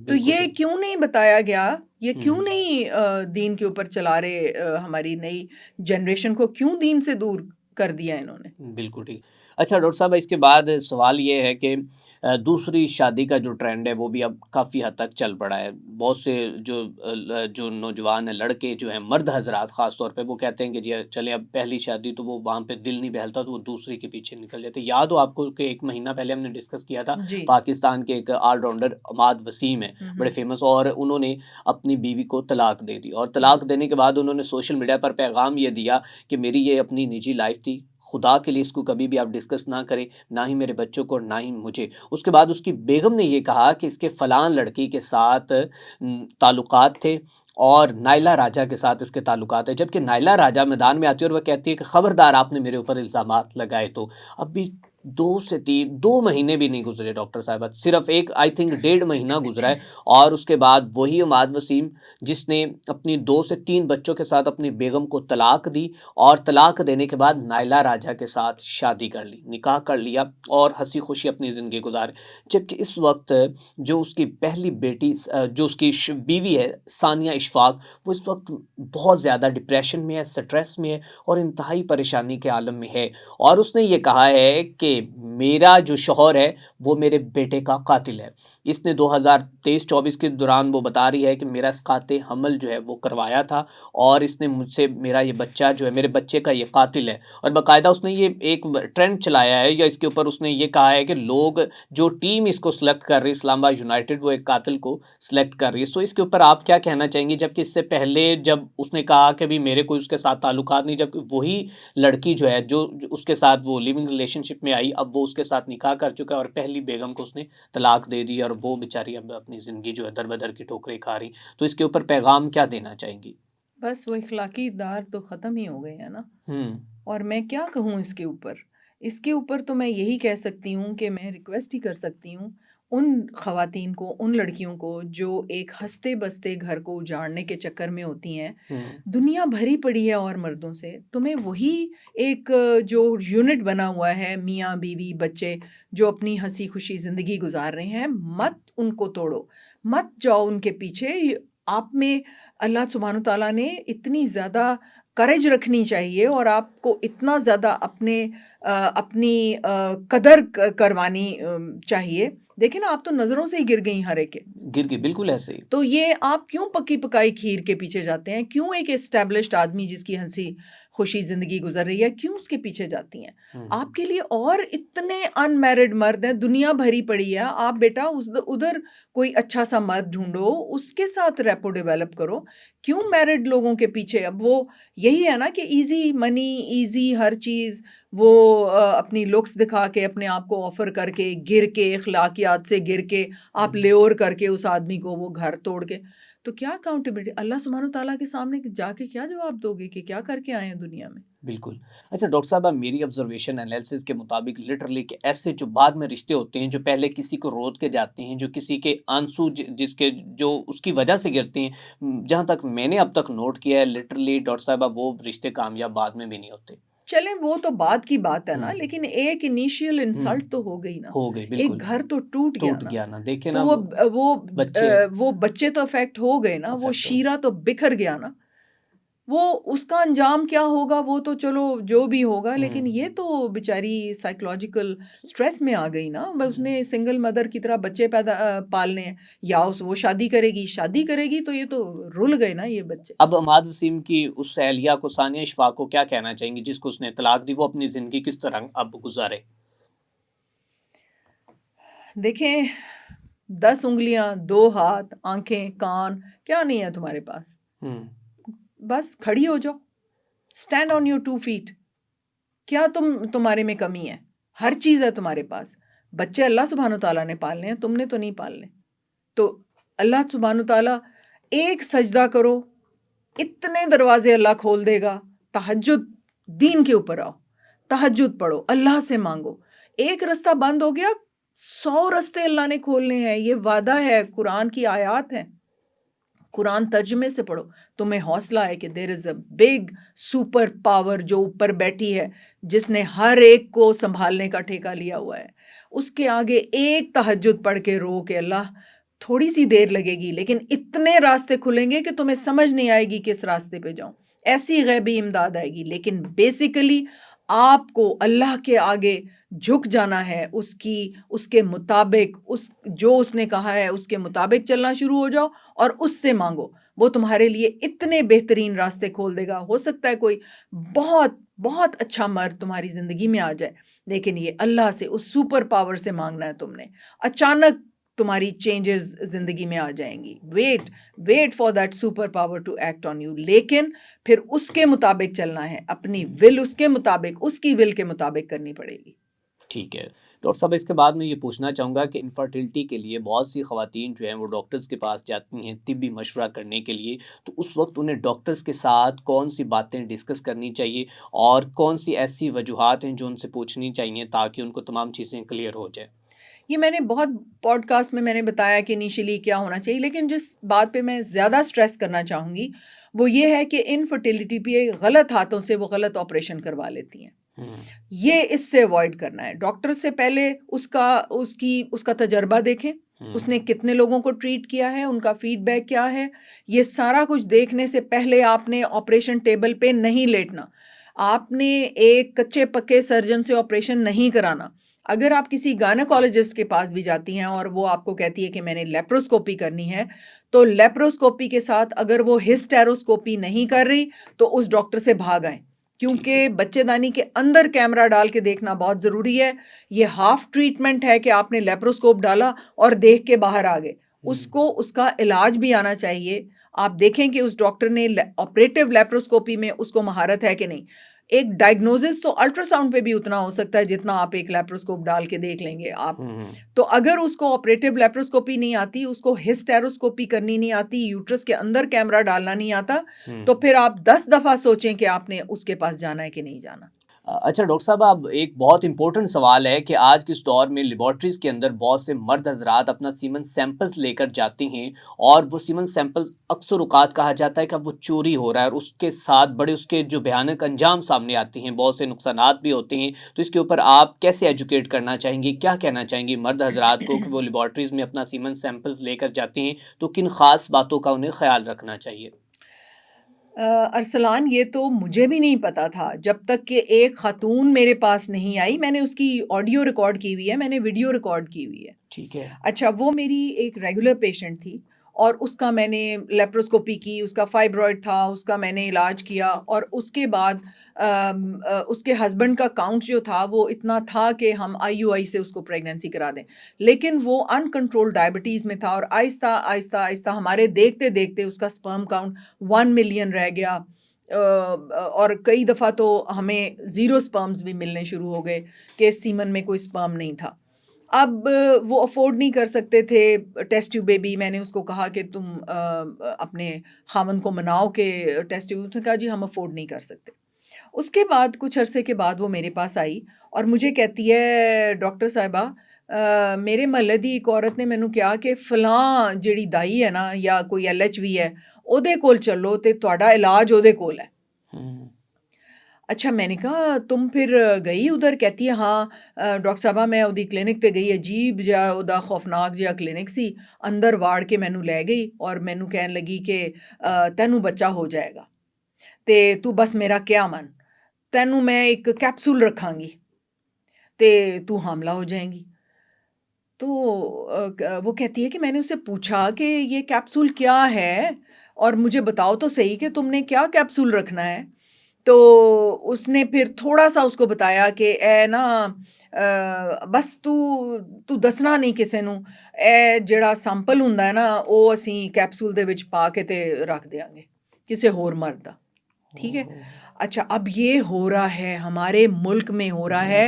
तो ये क्यों नहीं बताया गया, ये क्यों नहीं दीन के ऊपर चला रहे, हमारी नई जनरेशन को क्यों दीन से दूर कर दिया इन्होंने? बिल्कुल ठीक। अच्छा डॉक्टर साहब, इसके बाद सवाल ये है कि दूसरी शादी का जो ट्रेंड है वो भी अब काफ़ी हद तक चल पड़ा है। बहुत से जो नौजवान हैं, लड़के जो हैं, मर्द हज़रात ख़ास तौर पे, वो कहते हैं कि जी चलें अब पहली शादी तो वो वहाँ पे दिल नहीं बहलता तो वो दूसरी के पीछे निकल जाते हैं। याद हो आपको कि 1 महीना पहले हमने डिस्कस किया था, पाकिस्तान के एक ऑलराउंडर अमाद वसीम है, बड़े फेमस, और उन्होंने अपनी बीवी को तलाक दे दी और तलाक देने के बाद उन्होंने सोशल मीडिया पर पैगाम ये दिया कि मेरी ये अपनी निजी लाइफ थी, खुदा के लिए इसको कभी भी आप डिस्कस ना करें, ना ही मेरे बच्चों को, ना ही मुझे। उसके बाद उसकी बेगम ने ये कहा कि इसके फ़लाँ लड़की के साथ ताल्लुकात थे और नायला राजा के साथ इसके ताल्लुकात है, जबकि नायला राजा मैदान में आती है और वह कहती है कि ख़बरदार आपने मेरे ऊपर इल्ज़ामात लगाए तो। अब भी 2 से 3 2 महीने भी नहीं गुजरे डॉक्टर साहिबा, सिर्फ एक आई थिंक 1.5 महीना गुजरा है और उसके बाद वही अमाद वसीम जिसने अपनी 2 से 3 बच्चों के साथ अपनी बेगम को तलाक दी और तलाक देने के बाद नायला राजा के साथ शादी कर ली, निकाह कर लिया और हंसी खुशी अपनी ज़िंदगी गुजारे। जबकि इस वक्त जो उसकी पहली बेटी जो उसकी बीवी है सानिया इशफाक, वो इस वक्त बहुत ज़्यादा डिप्रेशन में है, स्ट्रेस में है और इंतहाई परेशानी के आलम में है। और उसने ये कहा है कि मेरा जो शौहर है वो मेरे बेटे का कातिल है। इसने 2023-24 के दौरान वो बता रही है कि मेरा इसकाते हमल जो है वो करवाया था और इसने मुझसे मेरा ये बच्चा जो है, मेरे बच्चे का ये कातिल है। और बाकायदा उसने ये एक ट्रेंड चलाया है या इसके ऊपर उसने ये कहा है कि लोग जो टीम इसको सिलेक्ट कर रही है, इस्लामाबाद यूनाइटेड, वो एक कातिल को सिलेक्ट कर रही है। सो इसके ऊपर आप क्या कहना चाहेंगी? जबकि इससे पहले जब उसने कहा कि भी मेरे कोई उसके साथ ताल्लुकात नहीं, जबकि वही लड़की जो है जो उसके साथ वो लिविंग रिलेशनशिप में आई, अब वो उसके साथ निकाह कर चुका है और पहली बेगम को उसने तलाक दे दी और वो बेचारी अब अपनी ज़िंदगी जो है दर बदर की ठोकरें खा रही। तो इसके ऊपर पैगाम क्या देना चाहेंगी? बस वो इखलाकी दार तो ख़त्म ही हो गए हैं ना। और मैं क्या कहूँ इसके ऊपर? इसके ऊपर तो मैं यही कह सकती हूँ कि मैं रिक्वेस्ट ही कर सकती हूँ उन ख़वातीन को, उन लड़कियों को जो एक हँसते-बसते घर को उजाड़ने के चक्कर में होती हैं। दुनिया भरी पड़ी है और मर्दों से, तुम्हें वही एक जो यूनिट बना हुआ है, मियाँ, बीवी, बच्चे, जो अपनी हँसी-खुशी ज़िंदगी गुज़ार रहे हैं, मत उनको तोड़ो, मत जाओ उनके पीछे। आप में अल्लाह सुब्हानहू तआला ने इतनी ज़्यादा करेज रखनी चाहिए और आपको इतना ज़्यादा अपनी कदर करवानी चाहिए। देखिए ना, आप तो नज़रों से ही गिर गई हर एक के। गिर गई, बिल्कुल ऐसे ही। तो ये आप क्यों पकी पकाई खीर के पीछे जाते हैं? क्यों एक एस्टैब्लिश्ड आदमी जिसकी हंसी खुशी ज़िंदगी गुजर रही है, क्यों उसके पीछे जाती हैं? आपके लिए और इतने अनमैरिड मर्द हैं, दुनिया भरी पड़ी है। आप बेटा उधर कोई अच्छा सा मर्द ढूंढो, उसके साथ रेपो डेवलप करो। क्यों मैरिड लोगों के पीछे? अब वो यही है ना कि इजी मनी, इजी हर चीज़, वो अपनी लुक्स दिखा के अपने आप को ऑफर करके, गिर के, अखलाकियात से गिर के, आप लेओर करके उस आदमी को वो घर तोड़ के, तो क्या अकाउंटेबिलिटी? अल्लाह सुब्हानहू तआला के सामने जाके क्या जवाब दोगे कि क्या करके आए हैं दुनिया में? बिल्कुल। अच्छा डॉक्टर साहब, अब मेरी ऑब्जर्वेशन एनालिसिस के मुताबिक लिटरली कि ऐसे जो बाद में रिश्ते होते हैं, जो पहले किसी को रोद के जाते हैं, जो किसी के आंसू जिसके जो उसकी वजह से गिरते हैं, जहाँ तक मैंने अब तक नोट किया है, लिटरली डॉक्टर साहब वो रिश्ते कामयाब बाद में भी नहीं होते। चलें, वो तो बाद की बात है ना, लेकिन एक इनिशियल इंसल्ट तो हो गई ना, हो गई, एक बिल्कुल। घर तो टूट गया ना। देखिए तो ना वो बच्चे तो अफेक्ट हो गए ना, वो शीरा तो बिखर गया ना। वो उसका अंजाम क्या होगा वो तो चलो जो भी होगा, लेकिन हम्म ये तो बेचारी साइकोलॉजिकल स्ट्रेस में आ गई ना। बस उसने सिंगल मदर की तरह बच्चे पालने हैं, या वो शादी करेगी तो ये तो रुल गए ना ये बच्चे। अब अमाद वसीम की उस अहलिया को, सानिया अशफाक को क्या कहना चाहेंगी जिसको उसने तलाक दी? वो अपनी ज़िंदगी किस तरह अब गुजारे? देखें, 10 उंगलियां, 2 हाथ, आंखें, कान, क्या नहीं है तुम्हारे पास? हम्म बस खड़ी हो जाओ, स्टैंड ऑन योर 2 फीट। क्या तुम्हारे में कमी है? हर चीज़ है तुम्हारे पास। बच्चे अल्लाह सुब्हानो तआला ने पालने हैं, तुमने तो नहीं पालने। तो अल्लाह सुब्हानो तआला, एक सजदा करो, इतने दरवाजे अल्लाह खोल देगा। तहज्जुद, दीन के ऊपर आओ, तहज्जुद पढ़ो, अल्लाह से मांगो। एक रास्ता बंद हो गया, 100 रास्ते अल्लाह ने खोलने हैं। ये वादा है, कुरान की आयात है। कुरान तर्जुमे से पढ़ो, तुम्हें हौसला है कि there is a big super power जो ऊपर बैठी है, जिसने हर एक को संभालने का ठेका लिया हुआ है। उसके आगे एक तहज्जुद पढ़ के रो के अल्लाह, थोड़ी सी देर लगेगी लेकिन इतने रास्ते खुलेंगे कि तुम्हें समझ नहीं आएगी किस रास्ते पे जाऊं। ऐसी गैबी इमदाद आएगी। लेकिन बेसिकली आपको अल्लाह के आगे झुक जाना है, उसके मुताबिक, उस जो उसने कहा है उसके मुताबिक चलना शुरू हो जाओ और उससे मांगो। वो तुम्हारे लिए इतने बेहतरीन रास्ते खोल देगा। हो सकता है कोई बहुत बहुत अच्छा मर्द तुम्हारी ज़िंदगी में आ जाए, लेकिन ये अल्लाह से, उस सुपर पावर से मांगना है तुमने। अचानक तुम्हारी चेंजेस ज़िंदगी में आ जाएंगी। Wait for that super power to act on you. लेकिन फिर उसके मुताबिक चलना है, अपनी विल उसके मुताबिक, उसकी विल के मुताबिक करनी पड़ेगी। ठीक है। डॉक्टर साहब, इसके बाद मैं ये पूछना चाहूँगा कि इनफर्टिलिटी के लिए बहुत सी ख़वातीन जो हैं वो डॉक्टर्स के पास जाती हैं तिब्बी मशवरा करने के लिए, तो उस वक्त उन्हें डॉक्टर्स के साथ कौन सी बातें डिस्कस करनी चाहिए और कौन सी ऐसी वजूहात हैं जो उनसे पूछनी चाहिए ताकि उनको तमाम चीज़ें क्लियर हो जाए? ये मैंने बहुत पॉडकास्ट में मैंने बताया कि इनिशियली क्या होना चाहिए, लेकिन जिस बात पे मैं ज़्यादा स्ट्रेस करना चाहूँगी वो ये है कि इनफर्टिलिटी पे गलत हाथों से वो गलत ऑपरेशन करवा लेती हैं। हम्म ये इससे अवॉइड करना है। डॉक्टर से पहले उसका तजर्बा देखें, उसने हम्म कितने लोगों को ट्रीट किया है, उनका फीडबैक क्या है। ये सारा कुछ देखने से पहले आपने ऑपरेशन टेबल पे नहीं लेटना। आपने एक कच्चे पक्के सर्जन से ऑपरेशन नहीं कराना। अगर आप किसी गायनेकोलॉजिस्ट के पास भी जाती हैं और वो आपको कहती है कि मैंने लेप्रोस्कोपी करनी है, तो लेप्रोस्कोपी के साथ अगर वो हिस्टेरोस्कोपी नहीं कर रही तो उस डॉक्टर से भाग आएं, ठीक क्योंकि है। बच्चेदानी के अंदर कैमरा डाल के देखना बहुत ज़रूरी है। ये हाफ ट्रीटमेंट है कि आपने लेप्रोस्कोप डाला और देख के बाहर आ गए। उसको उसका इलाज भी आना चाहिए। आप देखें कि उस डॉक्टर ने ऑपरेटिव लेप्रोस्कोपी में उसको महारत है कि नहीं। एक डायग्नोसिस तो अल्ट्रासाउंड पे भी उतना हो सकता है जितना आप एक लेप्रोस्कोप डाल के देख लेंगे आप। हम्म तो अगर उसको ऑपरेटिव लेप्रोस्कोपी नहीं आती, उसको हिस्टेरोस्कोपी करनी नहीं आती, यूट्रस के अंदर कैमरा डालना नहीं आता, तो हम्म फिर आप 10 दफ़ा सोचें कि आपने उसके पास जाना है कि नहीं जाना। अच्छा डॉक्टर साहब, अब एक बहुत इंपॉर्टेंट सवाल है कि आज के इस दौर में लेबॉर्ट्रीज़ के अंदर बहुत से मर्द हज़रात अपना सीमन सैंपल्स लेकर जाते हैं और वो सीमन सैंपल्स अक्सर औक़ात कहा जाता है कि अब वो चोरी हो रहा है और उसके साथ बड़े उसके जो भयानक अंजाम सामने आते हैं, बहुत से नुकसानात भी होते हैं। तो इसके ऊपर आप कैसे एजुकेट करना चाहेंगी? क्या कहना चाहेंगी मर्द हज़रात को कि वो लेबॉर्ट्रीज़ में अपना सीमन सैंपल्स लेकर जाते हैं, तो किन ख़ास बातों का उन्हें ख़्याल रखना चाहिए? अरसलान, ये तो मुझे भी नहीं पता था जब तक कि एक ख़ातून मेरे पास नहीं आई। मैंने उसकी ऑडियो रिकॉर्ड की हुई है, मैंने वीडियो रिकॉर्ड की हुई है। ठीक है। अच्छा, वो मेरी एक रेगुलर पेशेंट थी और उसका मैंने लेप्रोस्कोपी की, उसका फाइब्रॉइड था, उसका मैंने इलाज किया और उसके बाद उसके हस्बैंड का काउंट जो था वो इतना था कि हम आईयूआई से उसको प्रेगनेंसी करा दें। लेकिन वो अनकंट्रोल्ड डायबिटीज़ में था और आहिस्ता आहिस्ता आहिस्ता हमारे देखते देखते उसका स्पर्म काउंट 1 मिलियन रह गया। और कई दफ़ा तो हमें ज़ीरो स्पर्म्स भी मिलने शुरू हो गए कि सीमन में कोई स्पर्म नहीं था। अब वो अफ़ोर्ड नहीं कर सकते थे टेस्ट ट्यूब बेबी। मैंने उसको कहा कि तुम अपने ख़ावंद को मनाओ कि टेस्ट ट्यूब। उसने कहा जी हम अफ़ोर्ड नहीं कर सकते। उसके बाद कुछ अरसे के बाद वो मेरे पास आई और मुझे कहती है, डॉक्टर साहिबा, मेरे महल्ले दी एक औरत ने मैनू कहा कि फलां जिहड़ी दाई है ना या कोई LHV है, ਉਹਦੇ ਕੋਲ चलो ते ਤੁਹਾਡਾ इलाज ਉਹਦੇ ਕੋਲ है। हम्म अच्छा, मैंने कहा तुम फिर गई उधर? कहती है हाँ डॉक्टर साहबा मैं ਉਹਦੀ क्लिनिक ਤੇ गई, अजीब ਜਿਹਾ ਉਹਦਾ ਖੌਫਨਾਕ ਜਿਹਾ क्लिनिक ਸੀ। अंदर वाड़ के मैनू लै गई और मैनू कहन लगी कि ਤੈਨੂੰ बच्चा हो जाएगा। ਤੇ ਤੂੰ ਬਸ ਮੇਰਾ ਕਿਆ ਮੰਨ, ਤੈਨੂੰ मैं एक कैप्सूल रखांगी ते तू हामला हो जाएंगी। तो वो कहती है कि मैंने उससे पूछा कि ये कैप्सूल क्या है और मुझे बताओ तो सही कि तुमने क्या कैप्सूल रखना है। तो उसने फिर थोड़ा सा उसको बताया कि ए ना बस तू तू दसना नहीं किसी ਨੂੰ, ਇਹ ਜਿਹੜਾ ਸੈਂਪਲ ਹੁੰਦਾ ਹੈ ਨਾ ਉਹ ਅਸੀਂ ਕੈਪਸੂਲ ਦੇ ਵਿੱਚ ਪਾ ਕੇ ਤੇ ਰੱਖ ਦਿਆਂਗੇ ਕਿਸੇ ਹੋਰ ਮਰਦ ਦਾ। ठीक है। अच्छा, अब ये हो रहा है हमारे मुल्क में, हो रहा है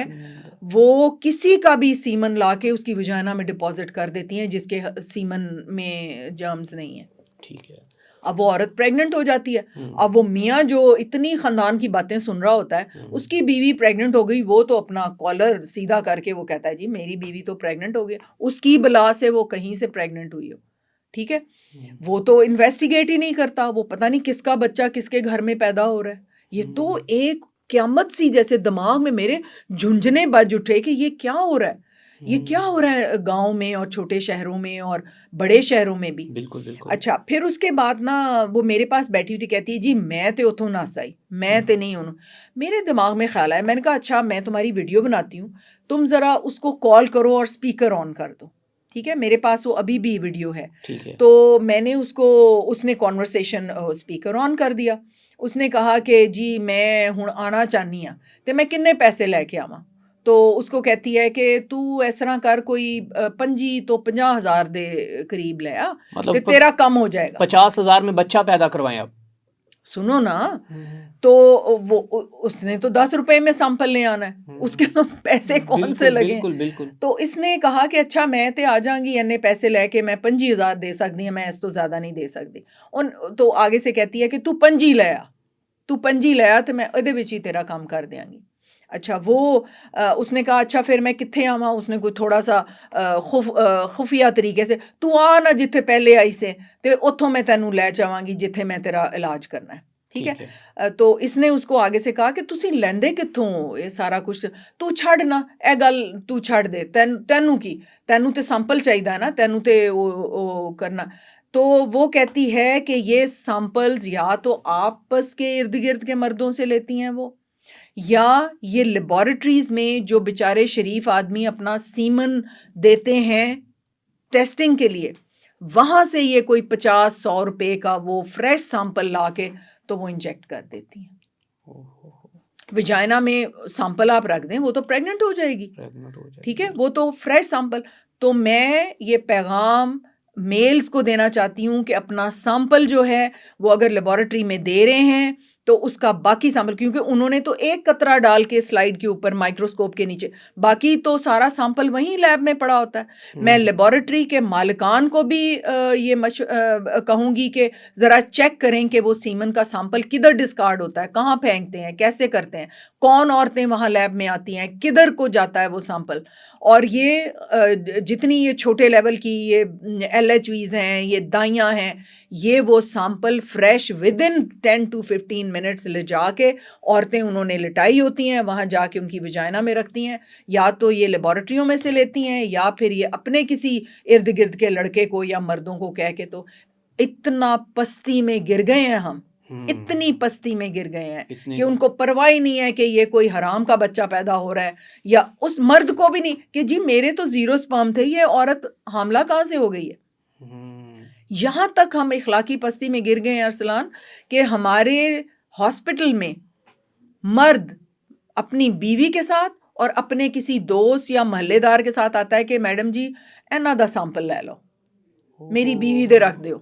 वो किसी का भी सीमन लाके उसकी वजाना में डिपॉजिट कर देती हैं जिसके सीमन में जर्म्स नहीं है। ठीक है। अब वो औरत प्रेग्नेंट हो जाती है। अब वो मियाँ जो इतनी खानदान की बातें सुन रहा होता है, उसकी बीवी प्रेग्नेंट हो गई, वो तो अपना कॉलर सीधा करके वो कहता है जी मेरी बीवी तो प्रेग्नेंट हो गई, उसकी बला से वो कहीं से प्रेग्नेंट हुई हो। ठीक है। वो तो इन्वेस्टिगेट ही नहीं करता, वो पता नहीं किसका बच्चा किसके घर में पैदा हो रहा है। ये तो एक क़यामत सी जैसे दिमाग में मेरे झुंझुने बज उठे कि ये क्या हो रहा है, ये क्या हो रहा है गांव में और छोटे शहरों में और बड़े शहरों में भी। बिल्कुल बिल्कुल। अच्छा, फिर उसके बाद ना वो मेरे पास बैठी हुई कहती है जी मैं तो उतों ना सही, मैं तो नहीं हूँ। मेरे दिमाग में ख्याल आया, मैंने कहा अच्छा मैं तुम्हारी वीडियो बनाती हूँ, तुम ज़रा उसको कॉल करो और स्पीकर ऑन कर दो। ठीक है, मेरे पास वो अभी भी वीडियो है। ठीक है। तो मैंने उसको, उसने कॉन्वर्सेशन स्पीकर ऑन कर दिया। उसने कहा कि जी मैं हुण आना चाहनी हाँ तो मैं किन्ने पैसे लैके आवां। तो उसको कहती है कि तू इस तरह कर कोई 25 तो 50,000 दे करीब ले आ, मतलब ते तेरा कम हो जाएगा। 50,000 में बच्चा पैदा करवाएं आप। सुनो ना, तो वो उसने तो 10 रुपए में सैंपल ले आना है, उसके तो पैसे कौन से लगे। बिल्कुल बिल्कुल। तो इसने कहा कि अच्छा मैं ते आ जाऊंगी, इन्ने पैसे लेके मैं 25,000 दे सकती हूँ, मैं इस तो ज़्यादा नहीं दे सकती। उन तो आगे से कहती है कि तू 25 ले आ, तू 25 ले आ तो मैं ਇਹਦੇ ਵਿੱਚ ਹੀ तेरा काम कर देंगी। अच्छा, वो उसने कहा अच्छा फिर मैं कित्थे आवां। उसने कोई थोड़ा सा खुफिया तरीके से, तू आ ना जिथे पहले आई से ते उथों मैं तेनू लै जावांगी जिथे मैं तेरा इलाज करना है। ठीक है। तो इसने उसको आगे से कहा कि तुसी लैंदे कित्थों ये सारा कुछ, तू छड़ ना ए गल, तू छड़ दे, तेनू की, तेनू ते सैंपल चाहिदा ना, तेनू ते वो करना। तो वो कहती है कि ये सैंपल्स या तो आपस के इर्द गिर्द के मर्दों से लेती हैं वो, या ये लेबॉरेटरीज में जो बेचारे शरीफ आदमी अपना सीमन देते हैं टेस्टिंग के लिए, वहाँ से ये कोई 50-100 रुपए का वो फ्रेश सैंपल ला के तो वो इंजेक्ट कर देती हैं। विजाइना में सैंपल आप रख दें, वो तो प्रेग्नेंट हो जाएगी। ठीक है, वो तो फ्रेश सैंपल। तो मैं ये पैगाम मेल्स को देना चाहती हूँ कि अपना सैंपल जो है वो अगर लेबॉरेटरी में दे रहे हैं तो उसका बाकी सैंपल, क्योंकि उन्होंने तो एक कतरा डाल के स्लाइड के ऊपर माइक्रोस्कोप के नीचे, बाकी तो सारा सैंपल वहीं लैब में पड़ा होता है। मैं लेबॉरेटरी के मालिकान को भी ये कहूँगी कि ज़रा चेक करें कि वो सीमन का सैंपल किधर डिस्कार्ड होता है, कहाँ फेंकते हैं, कैसे करते हैं, कौन औरतें वहाँ लैब में आती हैं, किधर को जाता है वो सैंपल। और ये जितनी ये छोटे लेवल की ये LHVs हैं, ये दाइयाँ हैं, ये वो sample fresh within 10 to 15 minutes ले जाके औरतें उन्होंने लिटाई होती हैं, वहाँ जाके उनकी वजाइना में रखती हैं, या तो ये लेबॉरेटरियों में से लेती हैं या फिर ये अपने किसी इर्द गिर्द के लड़के को या मर्दों को कह के। तो इतना पस्ती में गिर गए हैं हम, इतनी पस्ती में गिर गए हैं कि उनको परवाह ही नहीं है कि ये कोई हराम का बच्चा पैदा हो रहा है, या उस मर्द को भी नहीं कि जी मेरे तो 0 स्पर्म थे, ये औरत हामला कहाँ से हो गई है। यहाँ तक हम इखलाकी पस्ती में गिर गए हैं अरसलान कि हमारे हॉस्पिटल में मर्द अपनी बीवी के साथ और अपने किसी दोस्त या महल्लेदार के साथ आता है कि मैडम जी इन्हां दा सैंपल ले लो, मेरी बीवी दे रख दो।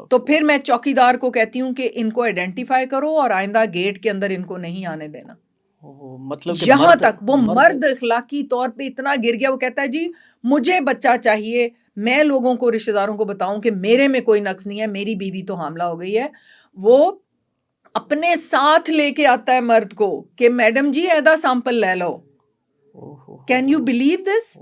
तो फिर मैं चौकीदार को कहती हूँ कि इनको आइडेंटिफाई करो और आइंदा गेट के अंदर इनको नहीं आने देना। मतलब यहाँ तक वो मर्द इखलाकी तौर पे इतना गिर गया, वो कहता है जी मुझे बच्चा चाहिए, मैं लोगों को, रिश्तेदारों को बताऊं कि मेरे में कोई नक्स नहीं है, मेरी बीवी तो हामला हो गई है। वो अपने साथ लेके आता है मर्द को कि मैडम जी ऐदा सैंपल ले लो। Can you believe this?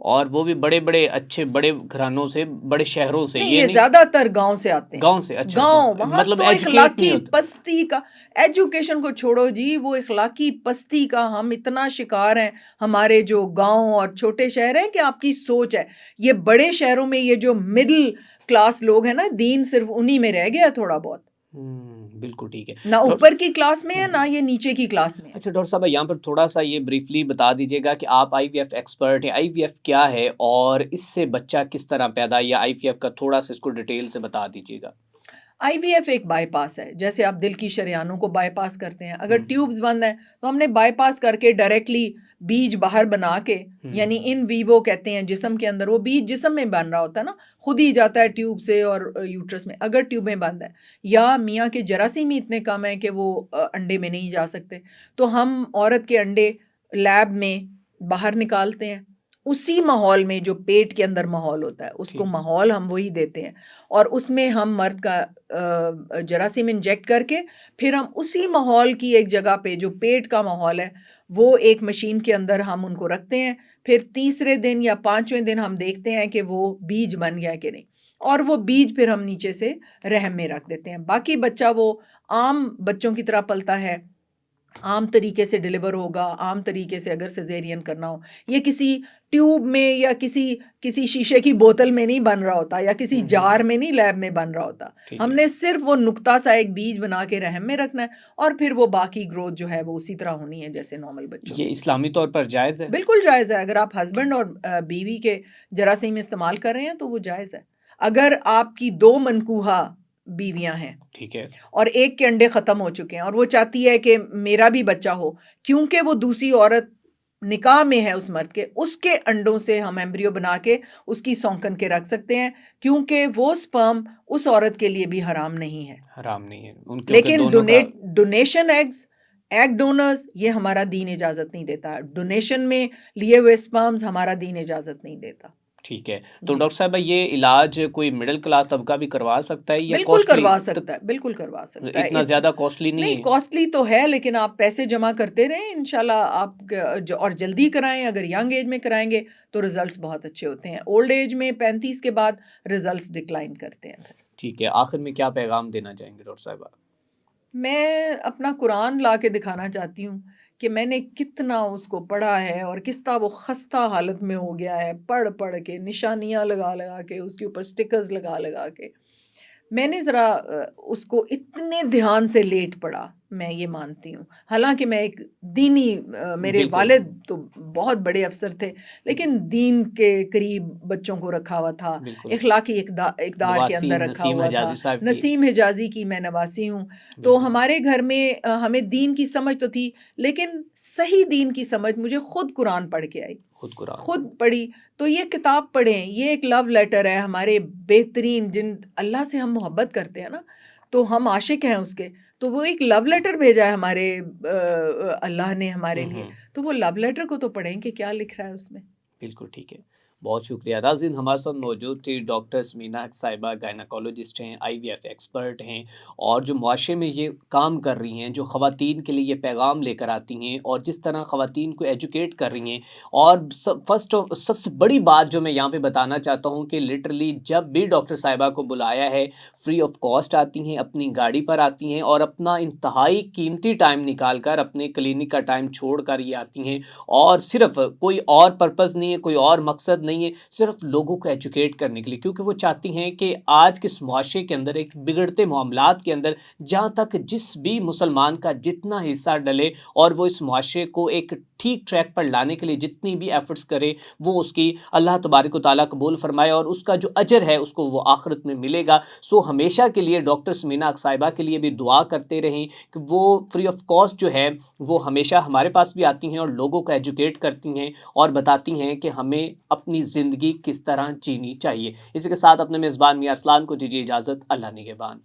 और वो भी बड़े-बड़े अच्छे बड़े घरानों से, बड़े शहरों से, नहीं, ये ये नहीं? ज्यादातर गांव से आते हैं। गाँव से, अच्छा गांव, वहां मतलब तो एजुकेट नहीं इखलाकी होते। पस्ती का, एजुकेशन को छोड़ो जी, वो इखलाकी पस्ती का हम इतना शिकार हैं हमारे जो गांव और छोटे शहर हैं कि आपकी सोच है। ये बड़े शहरों में ये जो मिडिल क्लास लोग हैं ना, दीन सिर्फ उन्हीं में रह गया थोड़ा बहुत। बिल्कुल ठीक है। ना ऊपर की क्लास में है ना ये नीचे की क्लास में है। अच्छा डॉक्टर साहब, यहाँ पर थोड़ा-सा ये ब्रीफली बता दीजिएगा कि आप आईवीएफ एक्सपर्ट हैं, आईवीएफ क्या है और इससे बच्चा किस तरह पैदा, या आईवीएफ का थोड़ा-सा इसको डिटेल से बता दीजिएगा? आईवीएफ एक बाईपास है, जैसे आप दिल की शरेयानों को बाईपास करते हैं। अगर हुँ। ट्यूब्स बंद हैं तो हमने बाईपास करके डायरेक्टली बीज बाहर बना के, यानी इन वीवो कहते हैं, जिस्म के अंदर वो बीज जिस्म में बन रहा होता है ना, खुद ही जाता है ट्यूब से और यूट्रस में। अगर ट्यूबें बंद है या मियाँ के जरासीम ही इतने कम है कि वो अंडे में नहीं जा सकते, तो हम औरत के अंडे लैब में बाहर निकालते हैं। उसी माहौल में जो पेट के अंदर माहौल होता है, उसको ठीक। माहौल हम वही देते हैं और उसमें हम मर्द का जरासीम इंजेक्ट करके फिर हम उसी माहौल की एक जगह पे, जो पेट का माहौल है, वो एक मशीन के अंदर हम उनको रखते हैं। फिर तीसरे दिन या 5वें दिन हम देखते हैं कि वो बीज बन गया कि नहीं, और वो बीज फिर हम नीचे से रहम में रख देते हैं। बाकी बच्चा वो आम बच्चों की तरह पलता है, आम तरीके से डिलीवर होगा, आम तरीके से अगर सिजेरियन करना हो। ये किसी ट्यूब में या किसी शीशे की बोतल में नहीं बन रहा होता, या किसी जार में नहीं लैब में बन रहा होता। हमने सिर्फ वो नुक्ता सा एक बीज बना के रहम में रखना है और फिर वो बाकी ग्रोथ जो है वो उसी तरह होनी है जैसे नॉर्मल बच्चों ये की। इस्लामी तौर पर जायज़ है? बिल्कुल जायज़ है। अगर आप हस्बैंड और बीवी के जरासीम इस्तेमाल कर रहे हैं तो वो जायज़ है। अगर आपकी 2 मनकूहा बीवियां हैं, ठीक है, और एक के अंडे ख़त्म हो चुके हैं और वो चाहती है कि मेरा भी बच्चा हो, क्योंकि वो दूसरी औरत निकाह में है उस मर्द के, उसके अंडों से हम एम्ब्रियो बना के उसकी सौंकन के रख सकते हैं, क्योंकि वो स्पर्म उस औरत के लिए भी हराम नहीं है। हराम नहीं है उनके, लेकिन दोनों का। डोनेशन एग्स, एग डोनर्स, ये हमारा दीन इजाज़त नहीं देता। डोनेशन में लिए हुए स्पर्म्स हमारा दीन इजाज़त नहीं देता। ठीक है, तो जी। डॉक्टर साहब ये इलाज कोई मिडिल क्लास तबका भी करवा सकता है या बिल्कुल कॉस्टली? करवा सकता है, बिल्कुल करवा सकता है। इतना ज़्यादा कॉस्टली नहीं नहीं, है? कॉस्टली तो है, लेकिन आप पैसे जमा करते रहें, इंशाल्लाह और जल्दी कराएं। अगर यंग एज में कराएंगे तो रिजल्ट्स बहुत अच्छे होते हैं। ओल्ड एज में 35 के बाद रिजल्ट्स डिक्लाइन करते हैं। ठीक है, आखिर में क्या पैगाम देना चाहेंगे डॉक्टर साहब? मैं अपना कुरान ला के दिखाना चाहती हूँ कि मैंने कितना उसको पढ़ा है और किस तरह वो खस्ता हालत में हो गया है, पढ़ पढ़ के, निशानियाँ लगा लगा के, उसके ऊपर स्टिकर्स लगा लगा के। मैंने ज़रा उसको इतने ध्यान से लेट पढ़ा, मैं ये मानती हूँ। हालाँकि मैं एक दीनी मेरे बिल्कुल। वालिद तो बहुत बड़े अफ़सर थे, लेकिन दीन के करीब बच्चों को रखा हुआ था, बिल्कुल। इख़्लाक़ी इक़दार के नवासी अंदर रखा नसीम हुआ था। हिजाज़ी साहब की। नसीम हिजाज़ी की मैं नवासी हूँ। तो बिल्कुल। हमारे घर में हमें दीन की समझ तो थी, लेकिन सही दीन की समझ मुझे खुद कुरान पढ़ के आई। खुद कुरान। खुद पढ़ी, तो ये किताब पढ़ें, ये एक लव लेटर है हमारे बेहतरीन, जिन अल्लाह से हम मोहब्बत करते हैं ना, तो हम आशिक हैं उसके, तो वो एक लव लेटर भेजा है हमारे अल्लाह ने हमारे लिए। तो वो लव लेटर को तो पढ़ें कि क्या लिख रहा है उसमें। बिल्कुल ठीक है, बहुत शुक्रिया। नाज़रीन, हमारे साथ मौजूद थी डॉक्टर स्मीना हक साहिबा, गायनाकोलॉजिस्ट हैं, आईवीएफ एक्सपर्ट हैं और जो मुआशरे में ये काम कर रही हैं, जो ख़वातीन के लिए ये पैगाम लेकर आती हैं और जिस तरह ख़वातीन को एजुकेट कर रही हैं। और सबसे बड़ी बात जो मैं यहाँ पे बताना चाहता हूँ कि लिटरली जब भी डॉक्टर साहिबा को बुलाया है, फ्री ऑफ कॉस्ट आती हैं, अपनी गाड़ी पर आती हैं और अपना इंतहाई कीमती टाइम निकाल कर, अपने क्लिनिक का टाइम छोड़ कर ये आती हैं। और सिर्फ कोई और पर्पज़ नहीं है, कोई और मकसद नहीं है, सिर्फ लोगों को एजुकेट करने के लिए, क्योंकि वो चाहती हैं कि आज के इस मुआशरे के अंदर, एक बिगड़ते मामलात के अंदर, जहाँ तक जिस भी मुसलमान का जितना हिस्सा डले और वो इस मुआशरे को एक ठीक ट्रैक पर लाने के लिए जितनी भी एफर्ट्स करे, वो उसकी अल्लाह तबारक व तआला कबूल फरमाए और उसका जो अजर है उसको वो आखिरत में मिलेगा। सो हमेशा के लिए डॉक्टर स्मीना हक साहिबा के लिए भी दुआ करते रहें कि वो फ्री ऑफ कॉस्ट जो है वो हमेशा हमारे पास भी आती हैं और लोगों को एजुकेट करती हैं और बताती हैं कि हमें अपनी ज़िंदगी किस तरह जीनी चाहिए। इसी के साथ अपने मेज़बान मियां अरसलान को दीजिए इजाज़त। अल्लाह निगहबान।